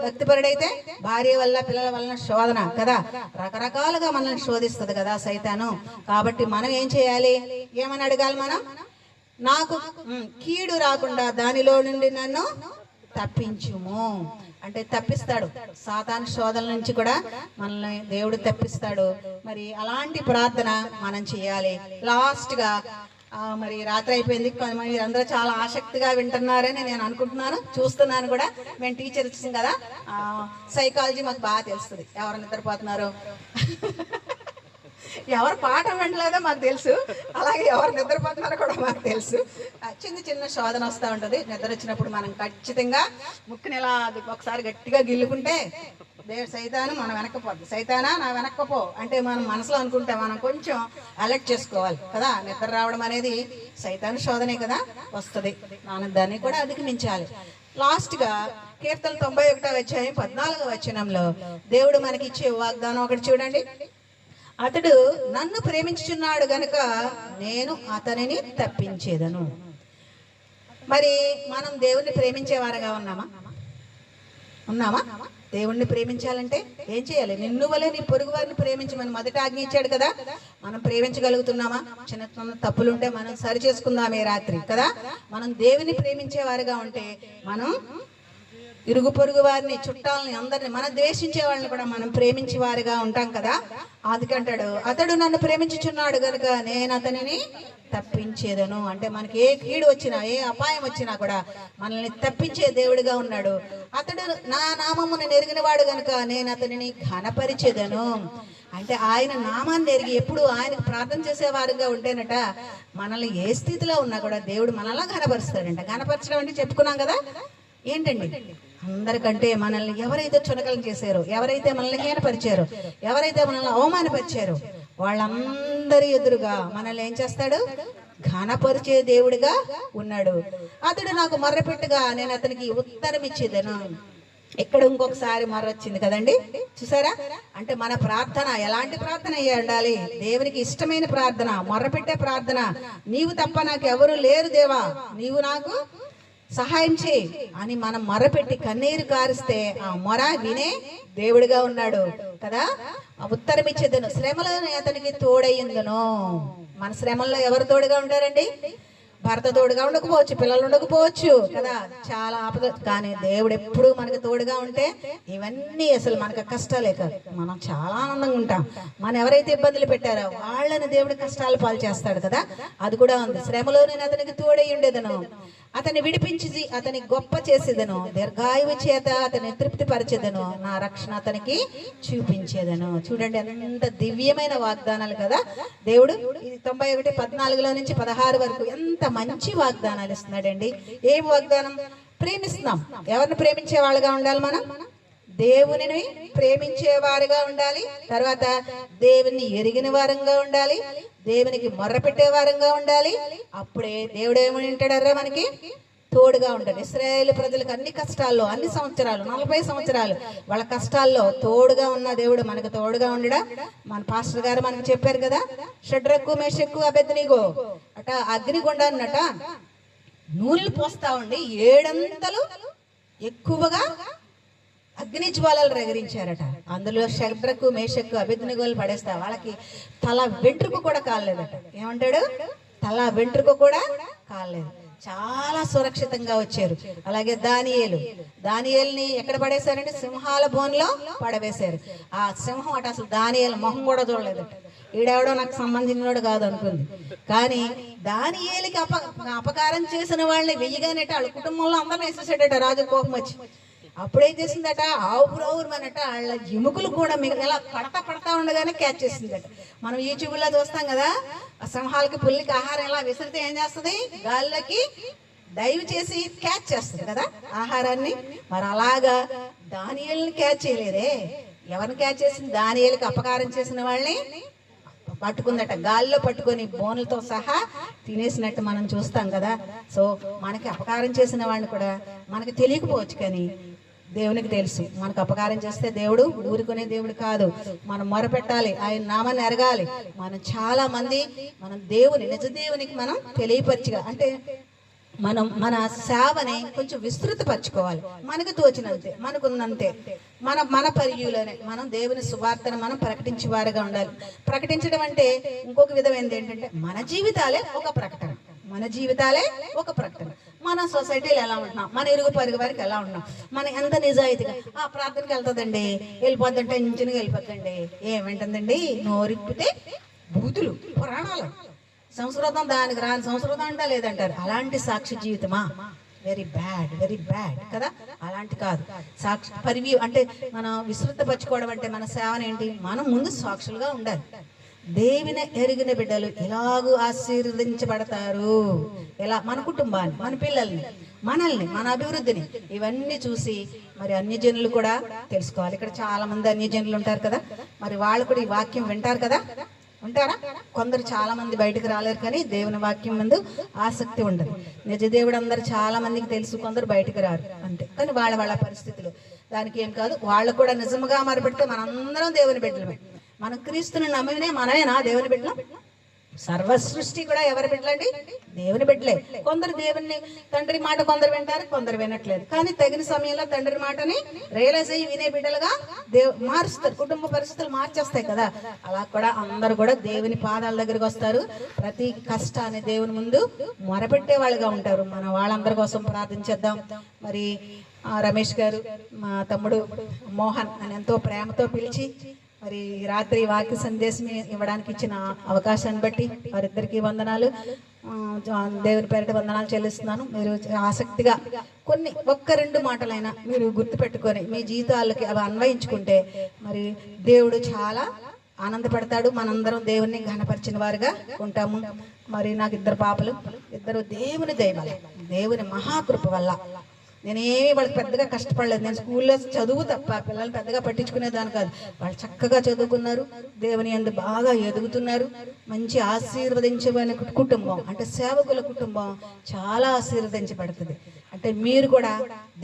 భక్తిపరుడైతే భార్య వల్ల, పిల్లల వల్ల శోధన కదా. రకరకాలుగా మనల్ని శోధిస్తుంది కదా సైతాను. కాబట్టి మనం ఏం చేయాలి? ఏమని అడగాలి? నాకు కీడు రాకుండా దానిలో నుండి నన్ను తప్పించుము అంటే తప్పిస్తాడు. సాతాను శోధన నుంచి కూడా మనల్ని దేవుడు తప్పిస్తాడు. మరి అలాంటి ప్రార్థన మనం చేయాలి. లాస్ట్ గా మరి రాత్రి అయిపోయింది. మీరందరూ చాలా ఆసక్తిగా వింటున్నారని నేను అనుకుంటున్నాను, చూస్తున్నాను కూడా. మేము టీచర్స్ కదా, సైకాలజీ మాకు బాగా తెలుస్తుంది. ఎవరు నిద్రపోతున్నారో, ఎవరు పాఠం వింటలేదో మాకు తెలుసు, అలాగే ఎవరు నిద్రపోతున్నారో కూడా మాకు తెలుసు. చిన్న చిన్న శోధన వస్తూ ఉంటుంది. నిద్ర వచ్చినప్పుడు మనం ఖచ్చితంగా ముక్కుని ఇలా ఒకసారి గట్టిగా గిల్లుకుంటే సైతాను మనం వెనక్కపోద్ది. సైతానా నా వెనక్కపో అంటే మనం మనసులో అనుకుంటే మనం కొంచెం అలర్ట్ చేసుకోవాలి కదా. నిద్ర రావడం అనేది సైతాను శోధనే కదా వస్తుంది. మనం దాన్ని కూడా అధిగమించాలి. లాస్ట్ గా కీర్తన 91వ అధ్యాయం 14వ వచనంలో దేవుడు మనకి ఇచ్చే వాగ్దానం ఒకటి చూడండి. అతడు నన్ను ప్రేమించుచున్నాడు గనుక నేను అతనిని తప్పించేదను. మరి మనం దేవుణ్ణి ప్రేమించేవారుగా ఉన్నామా? దేవుణ్ణి ప్రేమించాలంటే ఏం చేయాలి? నిన్ను వలె నీ పొరుగు వారిని ప్రేమించమని మొదట ఆజ్ఞ ఇచ్చాడు కదా. మనం ప్రేమించగలుగుతున్నామా? చిన్న చిన్న తప్పులుంటే మనం సరి చేసుకుందాం ఈ రాత్రి కదా. మనం దేవుని ప్రేమించేవారుగా ఉంటే మనం ఇరుగు పొరుగు వారిని, చుట్టాలని, అందరిని, మనం ద్వేషించే వాళ్ళని కూడా మనం ప్రేమించే వారిగా ఉంటాం కదా. అందుకంటాడు అతడు నన్ను ప్రేమించుచున్నాడు కనుక నేను అతనిని తప్పించేదను. అంటే మనకి ఏ కీడు వచ్చినా, ఏ అపాయం వచ్చినా కూడా మనల్ని తప్పించే దేవుడిగా ఉన్నాడు. అతడు నా నామమును నెరిగిన వాడు కనుక నేను అతనిని ఘనపరిచేదను. అంటే ఆయన నామాన్ని ఎరిగి ఎప్పుడు ఆయనకు ప్రార్థన చేసేవారుగా ఉంటేనట మనల్ని ఏ స్థితిలో ఉన్నా కూడా దేవుడు మనల్ని ఘనపరుస్తాడంట. ఘనపరచడం అంటే చెప్పుకున్నాం కదా. ఏంటండి? అందరికంటే మనల్ని ఎవరైతే చునకలం చేశారో, ఎవరైతే మనల్ని హీనపరిచారో, ఎవరైతే మనల్ని అవమానపరిచారో వాళ్ళందరి ఎదురుగా మనల్ని ఏం చేస్తాడు? ఘనపరిచే దేవుడిగా ఉన్నాడు. అతడు నాకు మొర్రపెట్టుగా నేను అతనికి ఉత్తరం ఇచ్చేదను. ఇక్కడ ఇంకొకసారి మొర్రొచ్చింది కదండి, చూసారా? అంటే మన ప్రార్థన ఎలాంటి ప్రార్థన అయ్యి ఉండాలి? దేవునికి ఇష్టమైన ప్రార్థన, మొర్రపెట్టే ప్రార్థన. నీవు తప్ప నాకు ఎవరు లేరు దేవా, నీవు నాకు సహాయం చేయి అని మనం మొరపెట్టి కన్నీరు కారిస్తే ఆ మొర వినే దేవుడిగా ఉన్నాడు కదా. ఉత్తరం ఇచ్చేదను. శ్రమలో అతనికి తోడయ్యిందను. మన శ్రమల్లో ఎవరు తోడుగా ఉంటారండి? భర్త తోడుగా ఉండకపోవచ్చు, పిల్లలు ఉండకపోవచ్చు కదా, చాలా ఆపద. కానీ దేవుడు ఎప్పుడు మనకు తోడుగా ఉంటే ఇవన్నీ అసలు మనకు కష్టాలే కాదు, మనం చాలా ఆనందంగా ఉంటాం. మనం ఎవరైతే ఇబ్బందులు పెట్టారో వాళ్ళని దేవుడు కష్టాలు పాలు చేస్తాడు కదా. అది కూడా ఉంది. శ్రమలో నేను అతనికి తోడై ఉండేదను, అతన్ని విడిపించి అతని గొప్ప చేసేదను, దీర్ఘాయువు చేత అతని తృప్తి పరిచేదను, నా రక్షణ అతనికి చూపించేదను. చూడండి ఎంత దివ్యమైన వాగ్దానాలు కదా దేవుడు. ఇది 91:14 నుంచి 16 వరకు ఎంత మంచి వాగ్దానాలు ఇస్తున్నాడండి. ఏం వాగ్దానం? ప్రేమిస్తున్నాం. ఎవరిని ప్రేమించే వాళ్ళగా ఉండాలి? మనం దేవునిని ప్రేమించేవారుగా ఉండాలి. తర్వాత దేవుని ఎరిగిన వారంగా ఉండాలి. దేవునికి మొర్ర పెట్టే వారంగా ఉండాలి. అప్పుడే దేవుడు ఏమని ఉంటాడర్రా మనకి తోడుగా ఉంటాడు. ఇశ్రాయేలు ప్రజలకు అన్ని కష్టాల్లో, అన్ని సంవత్సరాలు, 40 సంవత్సరాలు వాళ్ళ కష్టాల్లో తోడుగా ఉన్న దేవుడు మనకు తోడుగా ఉండడా. మన పాస్టర్ గారు మనకు చెప్పారు కదా, షడ్రకు మేషక్కు అబేద్నెగో అట అగ్నిగుండాన్నట నూనెలు పోస్తా ఉండి 7 అంతలు ఎక్కువగా అగ్ని జ్వాలలు రగిరించారట. అందులో శద్రకు మేషకు అబేద్నెగోలు పడేస్తా వాళ్ళకి తల వెంట్రుక కూడా కాలేదట. ఏమంటాడు? తల వెంట్రుక కూడా కాలేదు. చాలా సురక్షితంగా వచ్చారు. అలాగే దానియేలుని ఎక్కడ పడేశారంటే సింహాల బోన్లో పడవేశారు. ఆ సింహం అట అసలు దానియేలు మొహం కూడా చూడలేదట. ఈడెవడో నాకు సంబంధించినోడు కాదు అనుకుంది. కానీ దానియేలుకి అపకారం చేసిన వాళ్ళని వెయ్యగానేట వాళ్ళ కుటుంబంలో అందరిని వేసేసాడట రాజు కోపం వచ్చి. అప్పుడేం చేసిందట, ఆవురవురమనట వాళ్ళ ఎముకలు కూడా మీకు ఎలా పడతా ఉండగానే క్యాచ్ చేసిందట. మనం యూట్యూబ్లో చూస్తాం కదా, సింహాలకి పుల్లికి ఆహారం ఎలా విసిరితే ఏం చేస్తుంది, గాల్లోకి డైవ్ చేసి క్యాచ్ చేస్తుంది కదా ఆహారాన్ని. మరి అలాగా దానియేలుని క్యాచ్ చేయలేదే. ఎవరిని క్యాచ్ చేసింది? దానియేలుకి అపకారం చేసిన వాళ్ళని పట్టుకుందట. గాల్లో పట్టుకొని బోన్లతో సహా తినేసినట్టు మనం చూస్తాం కదా. సో మనకి అపకారం చేసిన వాడిని కూడా మనకి తెలియకపోవచ్చు, కానీ దేవునికి తెలుసు. మనకు అపకారం చేస్తే దేవుడు ఊరుకునే దేవుడు కాదు. మనం మొరపెట్టాలి, ఆయన నామాన్ని ఎరగాలి. మనం చాలా మంది మనం నిజ దేవునికి మనం తెలియపరచుగా అంటే మన సేవని కొంచెం విస్తృతపరచుకోవాలి. మనకు తోచినంతే, మనకున్నంతే, మన పరియులోనే మనం దేవుని సువార్తను మనం ప్రకటించే వారుగా ఉండాలి. ప్రకటించడం అంటే ఇంకొక విధం ఏంటంటే మన జీవితాలే ఒక ప్రకటన. మన సొసైటీలో ఎలా ఉంటున్నాం, మన ఇరుగు పొరుగు వారికి ఎలా ఉన్నాం, మన ఎంత నిజాయితీగా ప్రార్థనకి వెళ్తుందండి, వెళ్ళిపోద్దంటే ఇంచునిగా వెళ్ళిపోద్దండి. ఏమేంటుందండి, నోరిప్పితే బూతులు పురాణాలు, సంస్కృతం దానికి రాని సంస్కృతం అంటా లేదంటారు. అలాంటి సాక్షి జీవితమా? వెరీ బ్యాడ్ కదా. అలాంటి కాదు. సాక్షి అంటే మనం విస్తృతపరచుకోవడం అంటే మన సేవన ఏంటి, మనం ముందు సాక్షులుగా ఉండాలి. దేవుని ఎరిగిన బిడ్డలు ఎలాగూ ఆశీర్వదించబడతారు. ఎలా? మన కుటుంబాన్ని, మన పిల్లల్ని, మనల్ని, మన అభివృద్ధిని, ఇవన్నీ చూసి మరి అన్యజనులు కూడా తెలుసుకోవాలి. ఇక్కడ చాలా మంది అన్యజనులు ఉంటారు కదా, మరి వాళ్ళు కూడా ఈ వాక్యం వింటారు కదా. ఉంటారా? కొందరు చాలా మంది బయటకు రాలేరు, కానీ దేవుని వాక్యం ముందు ఆసక్తి ఉండదు. నిజ దేవుడు అందరు చాలా మందికి తెలుసు, కొందరు బయటకు రారు అంతే. కానీ వాళ్ళ పరిస్థితులు దానికి ఏం కాదు. వాళ్ళు కూడా నిజముగా మరపెడితే మనందరం దేవుని బిడ్డలమే. మనం క్రీస్తుని నమ్మినే మనమేనా దేవుని బిడ్డలం? సర్వ సృష్టి కూడా ఎవరి బిడ్డలండి? దేవుని బిడ్డలే. కొందరు దేవుని తండ్రి మాట కొందరు వింటారు, కొందరు వినట్లేదు. కానీ తగిన సమయంలో తండ్రి మాటని రియలైజ్ అయ్యి వినే బిడ్డలుగా మారుస్తారు. కుటుంబ పరిస్థితులు మార్చేస్తాయి కదా. అలా కూడా అందరూ కూడా దేవుని పాదాల దగ్గరికి వస్తారు. ప్రతి కష్టాన్ని దేవుని ముందు మొరపెట్టే వాళ్ళుగా ఉంటారు. మన వాళ్ళందరి కోసం ప్రార్థించేద్దాం. మరి రమేష్ గారు, మా తమ్ముడు మోహన్ అని ఎంతో ప్రేమతో పిలిచి మరి రాత్రి వాక్య సందేశం ఇవ్వడానికి ఇచ్చిన అవకాశాన్ని బట్టి వారిద్దరికీ వందనాలు, దేవుని పేరిట వందనాలు చెల్లిస్తున్నాను. మీరు ఆసక్తిగా ఒక్క రెండు మాటలైనా మీరు గుర్తుపెట్టుకొని మీ జీవితాలకి అవి అన్వయించుకుంటే మరి దేవుడు చాలా ఆనందపడతాడు. మనందరం దేవుణ్ణి ఘనపరిచిన వారుగా ఉంటాము. మరి నాకు ఇద్దరు పాపలు, ఇద్దరు దేవుని దయ, దేవుని మహాకృప వల్ల నేనేమి వాళ్ళకి పెద్దగా కష్టపడలేదు. నేను స్కూల్లో చదువు తప్ప పిల్లల్ని పెద్దగా పట్టించుకునేదాన్ని కాదు. వాళ్ళు చక్కగా చదువుకున్నారు, దేవుని యందు బాగా ఎదుగుతున్నారు. మంచి ఆశీర్వదించబడిన కుటుంబం అంటే సేవకుల కుటుంబం చాలా ఆశీర్వదించబడుతుంది. అంటే మీరు కూడా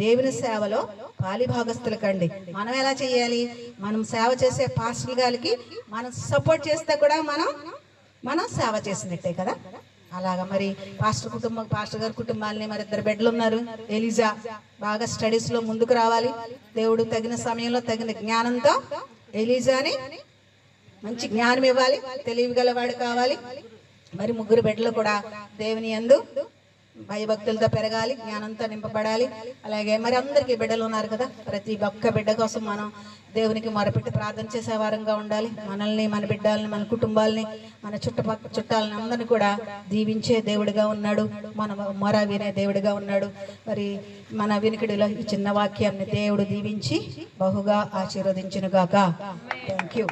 దేవుని సేవలో పాలిభాగస్తులు కండి. మనం ఎలా చేయాలి? మనం సేవ చేసే పాస్టర్ గారికి మనం సపోర్ట్ చేస్తే కూడా మనం సేవ చేసినట్టే కదా. అలాగా మరి పాస్టర్ గారి కుటుంబాలని మరి ఇద్దరు బిడ్డలు ఉన్నారు. ఎలిజా బాగా స్టడీస్ లో ముందుకు రావాలి. దేవుడు తగిన సమయంలో తగిన జ్ఞానంతో ఎలిజాని మంచి జ్ఞానం ఇవ్వాలి, తెలివిగలవాడు కావాలి. మరి ముగ్గురు బిడ్డలు కూడా దేవుని యందు భయభక్తులతో పెరగాలి, జ్ఞానంతో నింపబడాలి. అలాగే మరి అందరికీ బిడ్డలు ఉన్నారు కదా, ప్రతి ఒక్క బిడ్డ కోసం మనం దేవునికి మొరపెట్టి ప్రార్థన చేసే వారంగా ఉండాలి. మనల్ని, మన బిడ్డల్ని, మన కుటుంబాలని, మన చుట్టాలని అందరినీ కూడా దీవించే దేవుడిగా ఉన్నాడు. మన మొర వినే దేవుడిగా ఉన్నాడు. మరి మన వినికిడిలో ఈ చిన్న వాక్యాన్ని దేవుడు దీవించి బహుగా ఆశీర్వదించునుగాక. Thank you.